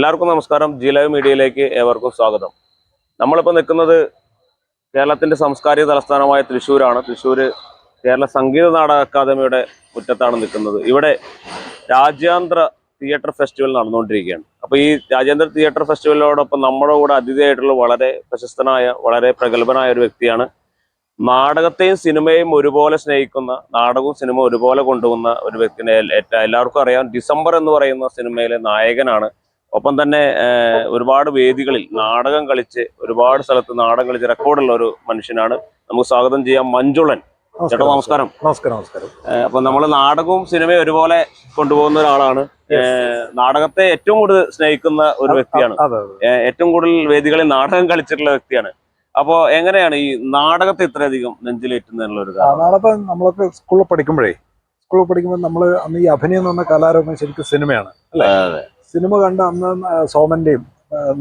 എല്ലാവർക്കും നമസ്കാരം. G live മീഡിയയിലേക്ക് ഏവർക്കും സ്വാഗതം. നമ്മളിപ്പോൾ നിൽക്കുന്നത് കേരളത്തിന്റെ സാംസ്കാരിക തലസ്ഥാനമായ തൃശ്ശൂരാണ്. തൃശ്ശൂർ കേരള സംഗീത നാടക അക്കാദമിയുടെ മുറ്റത്താണ് നിൽക്കുന്നത്. ഇവിടെ രാജ്യാന്തര തിയേറ്റർ ഫെസ്റ്റിവൽ നടന്നുകൊണ്ടിരിക്കുകയാണ്. അപ്പോൾ ഈ രാജ്യാന്തര തിയേറ്റർ ഫെസ്റ്റിവലിനോടൊപ്പം നമ്മുടെ കൂടെ അതിഥിയായിട്ടുള്ള വളരെ പ്രശസ്തനായ, വളരെ പ്രഗത്ഭനായ ഒരു വ്യക്തിയാണ്. നാടകത്തെയും സിനിമയും ഒരുപോലെ സ്നേഹിക്കുന്ന, നാടകവും സിനിമ ഒരുപോലെ കൊണ്ടുപോകുന്ന ഒരു വ്യക്തിനെ എല്ലാവർക്കും അറിയാം. ഡിസംബർ എന്ന് പറയുന്ന സിനിമയിലെ നായകനാണ്. ഒപ്പം തന്നെ ഒരുപാട് വേദികളിൽ നാടകം കളിച്ച്, ഒരുപാട് സ്ഥലത്ത് നാടകം കളിച്ച് റെക്കോർഡുള്ള ഒരു മനുഷ്യനാണ്. നമുക്ക് സ്വാഗതം ചെയ്യാം. മഞ്ജുളൻ ചേട്ടാ, നമസ്കാരം. നമസ്കാരം. അപ്പൊ നമ്മൾ നാടകവും സിനിമയും ഒരുപോലെ കൊണ്ടുപോകുന്ന ഒരാളാണ്. നാടകത്തെ ഏറ്റവും കൂടുതൽ സ്നേഹിക്കുന്ന ഒരു വ്യക്തിയാണ്. ഏറ്റവും കൂടുതൽ വേദികളിൽ നാടകം കളിച്ചിട്ടുള്ള വ്യക്തിയാണ്. അപ്പോ എങ്ങനെയാണ് ഈ നാടകത്തെ ഇത്രയധികം നെഞ്ചിലേറ്റുന്നുള്ള ഒരു നാടകം? നമ്മളൊക്കെ സ്കൂളിൽ പഠിക്കുമ്പോൾ നമ്മൾ അന്ന് ഈ അഭിനയം എന്ന് പറഞ്ഞ കലാരൂപം ശരിക്കും സിനിമയാണ് അല്ലേ? സിനിമ കണ്ട് അന്ന് സോമന്റെയും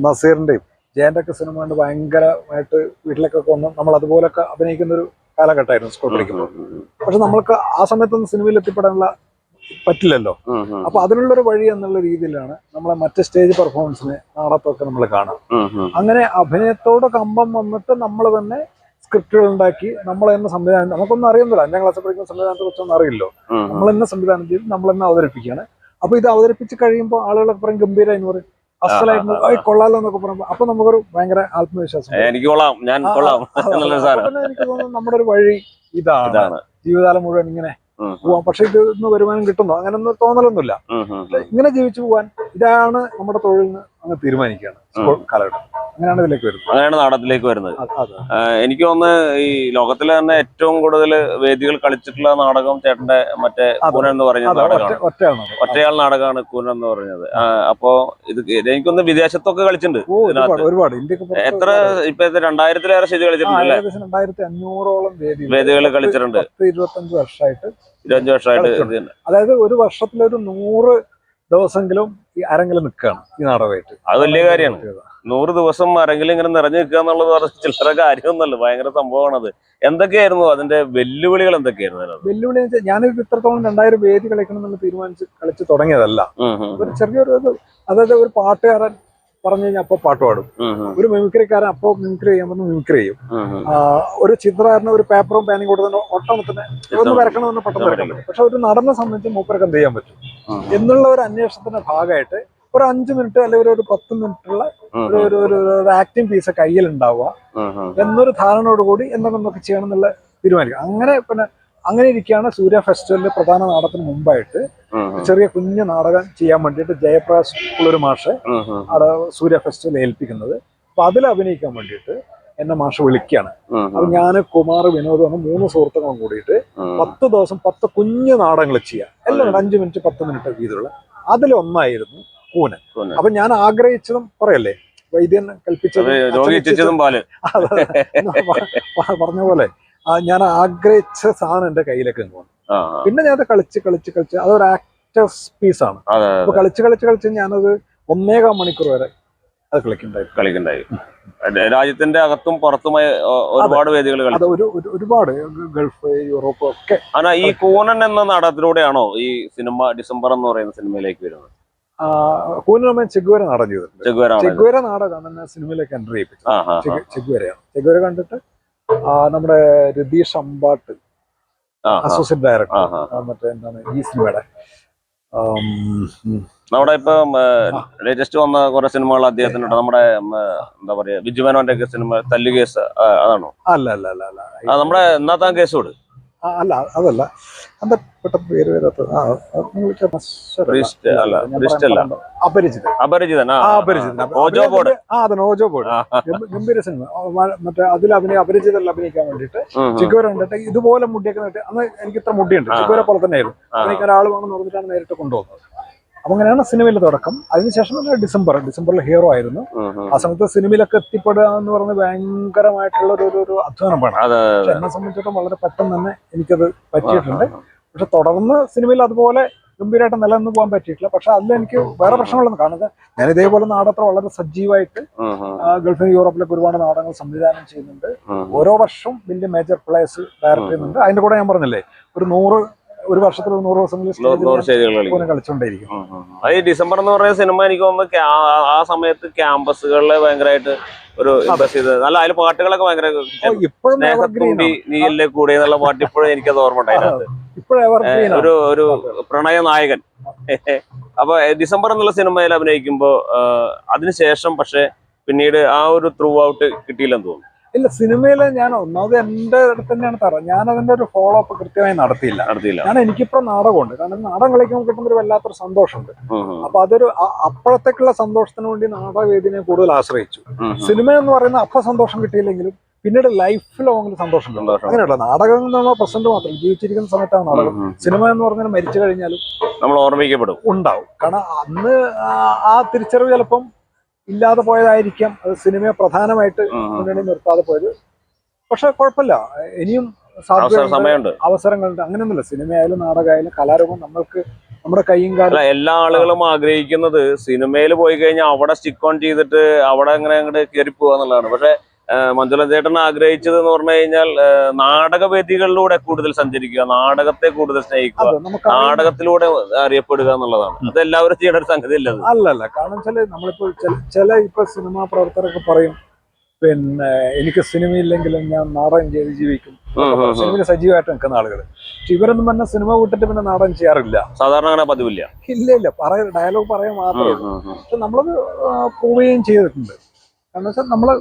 നസീറിന്റെയും ജയന്റെ ഒക്കെ സിനിമ കണ്ട് ഭയങ്കരമായിട്ട് വീട്ടിലേക്കൊക്കെ വന്ന് നമ്മൾ അതുപോലൊക്കെ അഭിനയിക്കുന്ന ഒരു കാലഘട്ടമായിരുന്നു സ്കൂൾ പഠിക്കുമ്പോൾ. പക്ഷെ നമ്മൾക്ക് ആ സമയത്തൊന്നും സിനിമയിൽ എത്തിപ്പെടാനുള്ള പറ്റില്ലല്ലോ. അപ്പൊ അതിനുള്ളൊരു വഴി എന്നുള്ള രീതിയിലാണ് നമ്മളെ മറ്റ് സ്റ്റേജ് പെർഫോമൻസിന് നാടകത്തൊക്കെ നമ്മൾ കാണാം. അങ്ങനെ അഭിനയത്തോട് കമ്പം വന്നിട്ട് നമ്മൾ തന്നെ സ്ക്രിപ്റ്റുകൾ ഉണ്ടാക്കി നമ്മൾ തന്നെ സംവിധാനം, നമുക്കൊന്നും അറിയുന്നില്ല, 5ാം ക്ലാസ്സിൽ പഠിക്കുന്ന സംവിധാനത്തെ കുറിച്ചൊന്നും അറിയില്ലോ. നമ്മൾ തന്നെ സംവിധാനം ചെയ്ത് നമ്മൾ തന്നെ അവതരിപ്പിക്കുകയാണ്. അപ്പൊ ഇത് അവതരിപ്പിച്ച് കഴിയുമ്പോൾ ആളുകളൊക്കെ പറയും ഗംഭീര എന്ന് പറയും, അസലായിട്ട് കൊള്ളാലോ എന്നൊക്കെ പറയുമ്പോൾ അപ്പൊ നമുക്കൊരു ഭയങ്കര ആത്മവിശ്വാസം. എനിക്ക് തോന്നുന്നു നമ്മുടെ ഒരു വഴി ഇതാണ്, ജീവിതകാലം മുഴുവൻ ഇങ്ങനെ പോവാം. പക്ഷെ ഇത് വരുമാനം കിട്ടുന്നു അങ്ങനൊന്നും തോന്നലൊന്നുമില്ല. ഇങ്ങനെ ജീവിച്ചു പോവാൻ ഇതാണ് നമ്മുടെ തൊഴിലിന് അങ്ങ് തീരുമാനിക്കുകയാണ് സ്കൂൾ കാലഘട്ടം. അങ്ങനെയാണ് ഇതിലേക്ക് വരുന്നത്. അങ്ങനെയാണ് നാടകത്തിലേക്ക് വരുന്നത്. എനിക്ക് തോന്നുന്നു ഈ ലോകത്തിലെ തന്നെ ഏറ്റവും കൂടുതൽ വേദികൾ കളിച്ചിട്ടുള്ള നാടകം ചേട്ടന്റെ മറ്റേ കൂനൻ എന്ന് പറഞ്ഞ നാടകമാണ്. ഒറ്റയാൾ നാടകമാണ് കൂനൻ എന്ന് പറഞ്ഞത്. അപ്പോ ഇത് എനിക്കൊന്ന് വിദേശത്തൊക്കെ കളിച്ചിട്ടുണ്ട് ഒരുപാട്. എത്ര ഇപ്പൊ 2000-ലേറെ സ്റ്റേജ് കളിച്ചിട്ടുണ്ട്? 2500-ഓളം വേദികൾ കളിച്ചിട്ടുണ്ട്. 25 വർഷമായിട്ട്. അതായത് ഒരു വർഷത്തിലൊരു 100 ദിവസമെങ്കിലും ഈ അരങ്ങിൽ നിൽക്കുകയാണ് ഈ നാടകമായിട്ട്. അത് വലിയ കാര്യമാണ്. 100 ദിവസം ആരെങ്കിലും ഇങ്ങനെ നിറഞ്ഞു നിൽക്കുക എന്നുള്ളത് ചില്ലറ കാര്യമൊന്നുമല്ല, ഭയങ്കര സംഭവമാണത്. എന്തൊക്കെയായിരുന്നു അതിന്റെ വെല്ലുവിളികൾ? എന്തൊക്കെയായിരുന്നു വെല്ലുവിളി? ഞാനിത് ഇത്രത്തോളം 2000 വേദി കളിക്കണം എന്ന് തീരുമാനിച്ച് കളിച്ച് തുടങ്ങിയതല്ല. ഒരു ചെറിയൊരു അതായത് ഒരു പാട്ടുകാരൻ പറഞ്ഞു കഴിഞ്ഞാൽ അപ്പൊ പാട്ട് പാടും, ഒരു മിമിക്രിക്കാരൻ അപ്പൊ മിമിക്രി ചെയ്യാൻ പറഞ്ഞ് മിമിക്രി ചെയ്യും, ഒരു ചിത്രകാരന് ഒരു പേപ്പറും പേനും കൊടുത്ത് ഒട്ടമത്തിന് ഒന്ന് വരക്കണമെന്ന് പെട്ടെന്ന് വരക്കാൻ പറ്റും. പക്ഷെ ഒരു നടനെ സംബന്ധിച്ച് മൂപ്പരൊക്കെ എന്ത് ചെയ്യാൻ പറ്റും എന്നുള്ള ഒരു അന്വേഷണത്തിന്റെ ഭാഗമായിട്ട് ഒരു 5 മിനിറ്റ് അല്ലെങ്കിൽ ഒരു 10 മിനിറ്റുള്ള ഒരു ആക്ടിങ് പീസ് കയ്യിൽ ഉണ്ടാവുക എന്നൊരു ധാരണയോടുകൂടി എന്തൊക്കെ ചെയ്യണം എന്നുള്ള തീരുമാനിക്കുക. അങ്ങനെ ഇരിക്കുകയാണ് സൂര്യ ഫെസ്റ്റിവലിന്റെ പ്രധാന നാടകത്തിന് മുമ്പായിട്ട് ചെറിയ കുഞ്ഞു നാടകം ചെയ്യാൻ വേണ്ടിയിട്ട് ജയപ്രകാശ് ഉള്ളൊരു മാഷ് അവിടെ സൂര്യ ഫെസ്റ്റിവൽ ഏൽപ്പിക്കുന്നത്. അപ്പൊ അതിൽ അഭിനയിക്കാൻ വേണ്ടിയിട്ട് എന്നെ മാഷ് വിളിക്കുകയാണ്. അപ്പൊ ഞാന് കുമാർ വിനോദ് എന്ന 3 സുഹൃത്തുക്കളും കൂടിയിട്ട് 10 ദിവസം 10 കുഞ്ഞു നാടകങ്ങൾ ചെയ്യാം. എല്ലാം 5 മിനിറ്റ് 10 മിനിറ്റ് വീതമുള്ള. അതിലൊന്നായിരുന്നു കൂനൻ. അപ്പൊ ഞാൻ ആഗ്രഹിച്ചതും പറയല്ലേ, വൈദ്യൻ കൽപ്പിച്ചതും പറഞ്ഞ പോലെ ഞാൻ ആഗ്രഹിച്ച സാധനം എന്റെ കയ്യിലേക്ക് വന്നു. പിന്നെ ഞാൻ കളിച്ച് അതൊരു ആക്ടേഴ്സ് പീസാണ്. അപ്പൊ കളിച്ച് ഞാനത് 1.25 മണിക്കൂർ വരെ അത് കളിക്കുണ്ടായി. രാജ്യത്തിന്റെ അകത്തും പുറത്തുമായി ഒരുപാട് വേദികൾ ഒരുപാട് ഗൾഫ്, യൂറോപ്പ് ഒക്കെ. ഈ കൂനൻ എന്ന നാടകത്തിലൂടെയാണോ ഈ സിനിമ ഡിസംബർ എന്ന് പറയുന്ന സിനിമയിലേക്ക് വരുന്നത്? കൂനൻ ചെഗുവേര നാടകം ചെയ്തിട്ടുണ്ട്. ചെഗുവേര നാടകം തന്നെ സിനിമയിലേക്ക് എൻട്രി ചെയ്യിപ്പിച്ചു. ചെഗുവേര കണ്ടിട്ട് നമ്മുടെ രതീഷ് അമ്പാട്ട് അസോസിയേറ്റ് ഡയറക്ടർ, മറ്റേ എന്താണ് ഈ സിനിമയുടെ നമ്മുടെ ഇപ്പൊ ലേറ്റസ്റ്റ് വന്ന കുറെ സിനിമകൾ അദ്ദേഹത്തിനുണ്ട്. നമ്മുടെ എന്താ പറയാ, വിജുമേനോന്റെ ഒക്കെ സിനിമ തല്ലുകേസ് അതാണോ? അല്ല നമ്മുടെ എന്നാത്താൻ കേസോട് അല്ല, അതല്ല. എന്താ പെട്ടെന്ന് പേര് വരാത്തത്? ഗംഭീര സിനിമ. മറ്റേ അതിൽ അപരിചിതല്ല അഭിനയിക്കാൻ വേണ്ടിട്ട് ചിഗുവേര കണ്ടിട്ട് ഇതുപോലെ മുടിയൊക്കെ നട്ട്, അന്ന് എനിക്ക് ഇത്ര മുടിയുണ്ട്, ചിഗുവേര പോലെ തന്നെ ആയിരുന്നു. എനിക്ക് ഒരാൾ വേണമെന്ന് പറഞ്ഞിട്ടാണ് നേരിട്ട് കൊണ്ടുപോകുന്നത്. അപ്പൊ അങ്ങനെയാണ് സിനിമയിൽ തുടക്കം. അതിനുശേഷം ഡിസംബറിൽ ഹീറോ ആയിരുന്നു. ആ സമയത്ത് സിനിമയിലൊക്കെ എത്തിപ്പെടുക എന്ന് പറഞ്ഞ് ഭയങ്കരമായിട്ടുള്ള ഒരു അധ്വാനം വേണം. പക്ഷെ എന്നെ സംബന്ധിച്ചിടത്തോളം വളരെ പെട്ടെന്ന് തന്നെ എനിക്കത് പറ്റിയിട്ടുണ്ട്. പക്ഷെ തുടർന്ന് സിനിമയിൽ അതുപോലെ ഗംഭീരമായിട്ട് നിലനിന്ന് പോകാൻ പറ്റിയിട്ടില്ല. പക്ഷെ അതിൽ എനിക്ക് വേറെ പ്രശ്നങ്ങളൊന്നും കാണുന്നത്, ഞാൻ ഇതേപോലെ നാടകത്തിൽ വളരെ സജീവമായിട്ട് ഗൾഫിലും യൂറോപ്പിലൊക്കെ ഒരുപാട് നാടകങ്ങൾ സംവിധാനം ചെയ്യുന്നുണ്ട്. ഓരോ വർഷവും വലിയ മേജർ പ്ലേസ് ഡയറക്ട് ചെയ്യുന്നുണ്ട്. അതിന്റെ കൂടെ ഞാൻ പറഞ്ഞില്ലേ, ഒരു ഒരു വർഷത്തിൽ 100 ദിവസങ്ങളിൽ 100 സ്റ്റേജുകൾ കളിക്കും. കളിച്ചോണ്ടേയിരിക്കും. അത് ഈ ഡിസംബർ എന്ന് പറയുന്ന സിനിമ എനിക്ക് തോന്നുന്നു ആ സമയത്ത് ക്യാമ്പസുകളിലെ ഭയങ്കരമായിട്ട് ഒരു ഇമ്പ്രസ് ചെയ്തത്. നല്ല അതിൽ പാട്ടുകളൊക്കെ ഭയങ്കര സ്നേഹത്തുമ്പി നീയിലെ കൂടെ എന്നുള്ള പാട്ട് ഇപ്പോഴും എനിക്കത് ഓർമ്മ ഉണ്ടായിരുന്നു. ഒരു പ്രണയ നായകൻ. അപ്പൊ ഡിസംബർ എന്നുള്ള സിനിമയിൽ അഭിനയിക്കുമ്പോ അതിനുശേഷം പക്ഷെ പിന്നീട് ആ ഒരു ത്രൂ ഔട്ട് കിട്ടിയില്ലെന്ന് തോന്നുന്നു. ഇല്ല, സിനിമയില് ഞാൻ ഒന്നാമത് എന്റെ അടുത്ത് തന്നെയാണ് ഞാൻ അതിന്റെ ഒരു ഫോളോ അപ്പ് കൃത്യമായി നടത്തിയില്ല. ഞാൻ എനിക്കിപ്പോ നാടകമുണ്ട്, കാരണം നാടകം കളിക്കുമ്പോൾ കിട്ടുന്ന ഒരു വല്ലാത്തൊരു സന്തോഷമുണ്ട്. അപ്പൊ അതൊരു അപ്പോഴത്തേക്കുള്ള സന്തോഷത്തിന് വേണ്ടി നാടകവേദിനെ കൂടുതൽ ആശ്രയിച്ചു. സിനിമ എന്ന് പറയുന്ന അപ്പൊ സന്തോഷം കിട്ടിയില്ലെങ്കിലും പിന്നീട് ലൈഫ് ലോങ്ങിൽ സന്തോഷം കിട്ടും. അങ്ങനെയുള്ള നാടകം എന്നുള്ള പ്രസന്റ് മാത്രം ജീവിച്ചിരിക്കുന്ന സമയത്താണ് നാടകം. സിനിമ എന്ന് പറഞ്ഞാൽ മരിച്ചു കഴിഞ്ഞാലും നമ്മൾ ഓർമ്മിക്കപ്പെടും, ഉണ്ടാവും. കാരണം അന്ന് ആ തിരിച്ചറിവ് ചിലപ്പം ഇല്ലാതെ പോയതായിരിക്കാം. അത് സിനിമയെ പ്രധാനമായിട്ട് മുന്നണി നിർത്താതെ പോയത്. പക്ഷെ കുഴപ്പമില്ല, ഇനിയും സമയമുണ്ട്, അവസരങ്ങളുണ്ട്. അങ്ങനെയൊന്നുമില്ല, സിനിമയായാലും നാടകമായാലും കലാരൂപം നമ്മൾക്ക് നമ്മുടെ കൈയും കാലം. എല്ലാ ആളുകളും ആഗ്രഹിക്കുന്നത് സിനിമയിൽ പോയി കഴിഞ്ഞാൽ അവിടെ സ്റ്റിക്ക് ഓൺ ചെയ്തിട്ട് അവിടെ അങ്ങനെ അങ്ങോട്ട് കയറി പോവാന്നുള്ളതാണ്. പക്ഷെ മഞ്ജുള ചേട്ടൻ ആഗ്രഹിച്ചത് എന്ന് പറഞ്ഞു കഴിഞ്ഞാൽ നാടകവേദികളിലൂടെ കൂടുതൽ സഞ്ചരിക്കുക, നാടകത്തെ കൂടുതൽ സ്നേഹിക്കുക, നാടകത്തിലൂടെ അറിയപ്പെടുക എന്നുള്ളതാണ്. അത് എല്ലാവരും ചെയ്യേണ്ട ഒരു സംഗതി അല്ലല്ല. കാരണം വെച്ചാല് നമ്മളിപ്പോ ചില സിനിമാ പ്രവർത്തകരൊക്കെ പറയും, പിന്നെ എനിക്ക് സിനിമയില്ലെങ്കിലും ഞാൻ നാടകം ചെയ്ത് ജീവിക്കും. സിനിമയിൽ സജീവമായിട്ട് നിൽക്കുന്ന ആളുകൾ. പക്ഷെ ഇവരൊന്നും തന്നെ സിനിമ വിട്ടിട്ട് പിന്നെ നാടകം ചെയ്യാറില്ല. സാധാരണ അങ്ങനെ പതിവില്ല. ഇല്ല, ഡയലോഗ് പറയാൻ മാത്രമേ ഉള്ളൂ. പക്ഷെ നമ്മളത് പ്രൂവ് ചെയ്യുകയും ചെയ്തിട്ടുണ്ട്. കാരണം വെച്ചാൽ നമ്മള്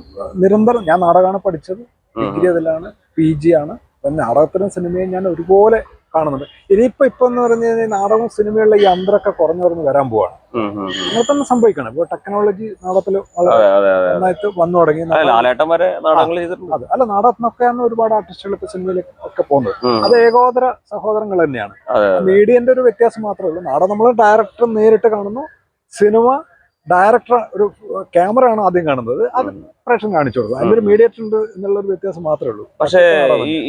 നിരന്തരം, ഞാൻ നാടകമാണ് പഠിച്ചത്, ഡിഗ്രി അതിലാണ്, PG ആണ്. നാടകത്തിനും സിനിമയും ഞാൻ ഒരുപോലെ കാണുന്നുണ്ട്. ഇപ്പൊ എന്ന് പറഞ്ഞു കഴിഞ്ഞാൽ നാടകവും സിനിമയുള്ള ഈ അന്തരൊക്കെ കുറഞ്ഞു വരാൻ പോവാണ്. അങ്ങനെ തന്നെ സംഭവിക്കണം. ഇപ്പൊ ടെക്നോളജി നാടകത്തിൽ നന്നായിട്ട് വന്നു തുടങ്ങി. അല്ല, നാടകത്തിനൊക്കെയാണ് ഒരുപാട് ആർട്ടിസ്റ്റുകൾ ഇപ്പൊ സിനിമയിലൊക്കെ പോകുന്നത്. അത് ഏകോദര സഹോദരങ്ങൾ തന്നെയാണ്. മീഡിയന്റെ ഒരു വ്യത്യാസം മാത്രമേ ഉള്ളൂ. നാടകം നമ്മൾ ഡയറക്ടർ നേരിട്ട് കാണുന്നു, സിനിമ ഡയറക്ടർ ഒരു ക്യാമറ ആണ് ആദ്യം കാണുന്നത്, അത് പ്രേക്ഷകൻ കാണിച്ചു കൊടുക്കും. അതിലൊരു മീഡിയേറ്റർ ഉണ്ട് എന്നുള്ളൊരു വ്യത്യാസം മാത്രമേ ഉള്ളൂ. പക്ഷേ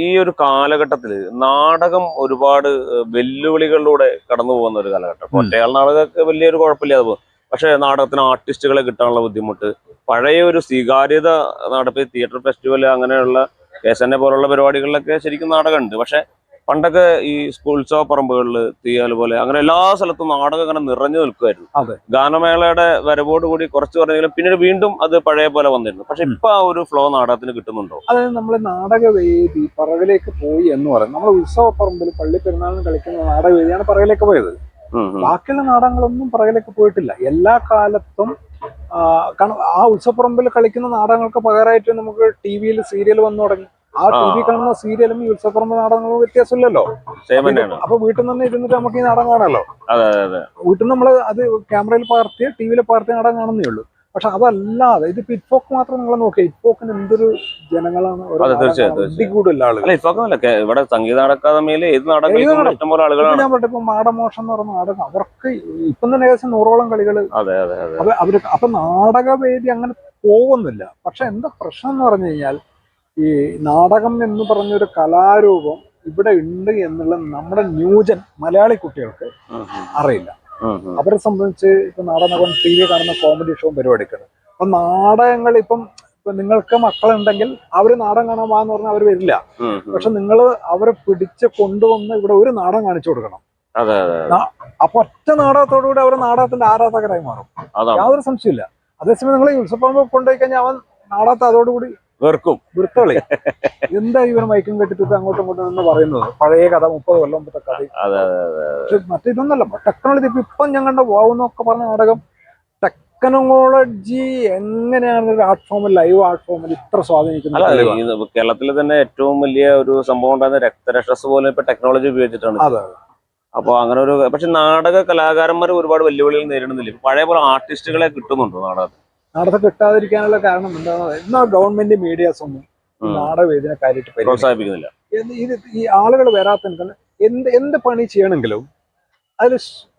ഈ ഒരു കാലഘട്ടത്തിൽ നാടകം ഒരുപാട് വെല്ലുവിളികളിലൂടെ കടന്നു പോകുന്ന ഒരു കാലഘട്ടം. ഒറ്റയാൾ നാടകമൊക്കെ വലിയൊരു കുഴപ്പമില്ലാതെ പോകും. പക്ഷെ നാടകത്തിന് ആർട്ടിസ്റ്റുകളെ കിട്ടാനുള്ള ബുദ്ധിമുട്ട്, പഴയ ഒരു സ്വീകാര്യത നടത്തി തിയേറ്റർ ഫെസ്റ്റിവൽ അങ്ങനെയുള്ള കേസന്നെ പോലുള്ള പരിപാടികളിലൊക്കെ ശരിക്കും നാടകമുണ്ട്. പക്ഷെ പണ്ടൊക്കെ ഈ ഉത്സവ പറമ്പുകളിൽ അതുപോലെ അങ്ങനെ എല്ലാ സ്ഥലത്തും നാടകം അങ്ങനെ നിറഞ്ഞു നിൽക്കുമായിരുന്നു. ഗാനമേളയുടെ വരവോടുകൂടി കുറച്ച് പറഞ്ഞെങ്കിലും പിന്നീട് വീണ്ടും അത് പഴയ പോലെ വന്നിരുന്നു. പക്ഷെ ഇപ്പൊ ആ ഒരു ഫ്ലോ നാടകത്തിന് കിട്ടുന്നുണ്ടോ? അതായത് നമ്മൾ നാടകവേദി പറവിലേക്ക് പോയി എന്ന് പറയുന്നത്, നമ്മൾ ഉത്സവ പറമ്പിൽ പള്ളി പെരുന്നാളിന് കളിക്കുന്ന നാടകവേദിയാണ് പറവിലേക്ക് പോയത്. ബാക്കിയുള്ള നാടകങ്ങളൊന്നും പറവിലേക്ക് പോയിട്ടില്ല. എല്ലാ കാലത്തും കാരണം ആ ഉത്സവപ്പറമ്പിൽ കളിക്കുന്ന നാടകങ്ങൾക്ക് പകരമായിട്ട് നമുക്ക് TV സീരിയൽ വന്നു തുടങ്ങി. ആ TV കാണുന്ന സീരിയലും ഈ ഉത്സവപ്പറമ്പ് നാടകങ്ങളും വ്യത്യാസമില്ലല്ലോ. അപ്പൊ വീട്ടിൽ നിന്ന് ഇരുന്നിട്ട് നമുക്ക് ഈ നാടകം കാണാമല്ലോ. വീട്ടിൽ നിന്ന് നമ്മള് അത് ക്യാമറയിൽ പകർത്തി TV പകർത്തി നാടകം കാണുന്നേ ഉള്ളൂ. പക്ഷെ അതല്ലാതെ ഇതിപ്പോ ഇപ്പോക്ക് മാത്രം നിങ്ങൾ നോക്കിയാൽ ഇപ്പോക്കിന് എന്തൊരു ജനങ്ങളാണ്, കൂടുതൽ ആളുകൾ. ഇവിടെ സംഗീത അക്കാദമിയിൽ ഏത് നാടകം ഇഷ്ടംപോലെ ആളുകളാണ്. ഞാൻ പറഞ്ഞിപ്പോ മാടമോഷം എന്ന് പറഞ്ഞ നാടകം, അവർക്ക് ഇപ്പം തന്നെ ഏകദേശം 100ഓളം കളികൾ. അവർക്ക് അപ്പൊ നാടകവേദി അങ്ങനെ പോകുന്നില്ല. പക്ഷെ എന്താ പ്രശ്നം എന്ന് പറഞ്ഞു കഴിഞ്ഞാൽ, ഈ നാടകം എന്ന് പറഞ്ഞൊരു കലാരൂപം ഇവിടെ ഉണ്ട് എന്നുള്ള നമ്മുടെ ന്യൂജൻ മലയാളി കുട്ടികൾക്ക് അറിയില്ല. അവരെ സംബന്ധിച്ച് ഇപ്പൊ നാടകം TV കാണുന്ന കോമഡി ഷോ പരിപാടിക്കാണ്. അപ്പൊ നാടകങ്ങൾ ഇപ്പം നിങ്ങൾക്ക് മക്കളുണ്ടെങ്കിൽ അവര് നാടകം കാണാൻ വാന്ന് പറഞ്ഞാൽ അവർ വരില്ല. പക്ഷെ നിങ്ങൾ അവരെ പിടിച്ച് കൊണ്ടുവന്ന് ഇവിടെ ഒരു നാടകം കാണിച്ചു കൊടുക്കണം. അപ്പൊ ഒറ്റ നാടകത്തോടുകൂടി അവർ നാടകത്തിന്റെ ആരാധകരായി മാറും, യാതൊരു സംശയമില്ല. അതേസമയം നിങ്ങൾ ഈ ഉത്സവപ്പറമ്പ് കൊണ്ടുപോയി കഴിഞ്ഞാൽ അവൻ നാടകത്തെ അതോടുകൂടി വൃത്തളി എന്താ ഇവർ മയക്കും കെട്ടിട്ട് അങ്ങോട്ടും ഇങ്ങോട്ടും എന്ന് പറയുന്നത്. പഴയ കഥ, 30 കൊല്ലം മുമ്പത്തെ കഥ. പക്ഷെ മറ്റേതൊന്നല്ല, ടെക്നോളജി. ഇപ്പം ഞങ്ങളുടെ വാവെന്നൊക്കെ പറഞ്ഞ നാടകം ടെക്നോളജി എങ്ങനെയാണ് ഒരു ആർട്ട് ഫോമിൽ, ലൈവ് ആർട്ട് ഫോമിൽ ഇത്ര സ്വാധീനിക്കുന്നത്. കേരളത്തിൽ തന്നെ ഏറ്റവും വലിയ ഒരു സംഭവം ഉണ്ടാകുന്ന രക്തരക്ഷസ് പോലെ ഇപ്പൊ ടെക്നോളജി ഉപയോഗിച്ചിട്ടാണ്. അപ്പൊ അങ്ങനെ ഒരു, പക്ഷെ നാടക കലാകാരന്മാർ ഒരുപാട് വെല്ലുവിളികൾ നേരിടുന്നില്ല. പഴയ പോലെ ആർട്ടിസ്റ്റുകളെ കിട്ടുന്നുണ്ടോ നാടകം കിട്ടാതിരിക്കാനുള്ള കാരണം എന്താണ്? എന്നാൽ ഗവൺമെന്റ് മീഡിയാസ് ഒന്നും നാടകവേദിനെ കാര്യമായിട്ട് പ്രോത്സാഹിപ്പിക്കുന്നില്ല. ഈ ആളുകൾ വരാത്ത എന്ത് പണി ചെയ്യണമെങ്കിലും അതിൽ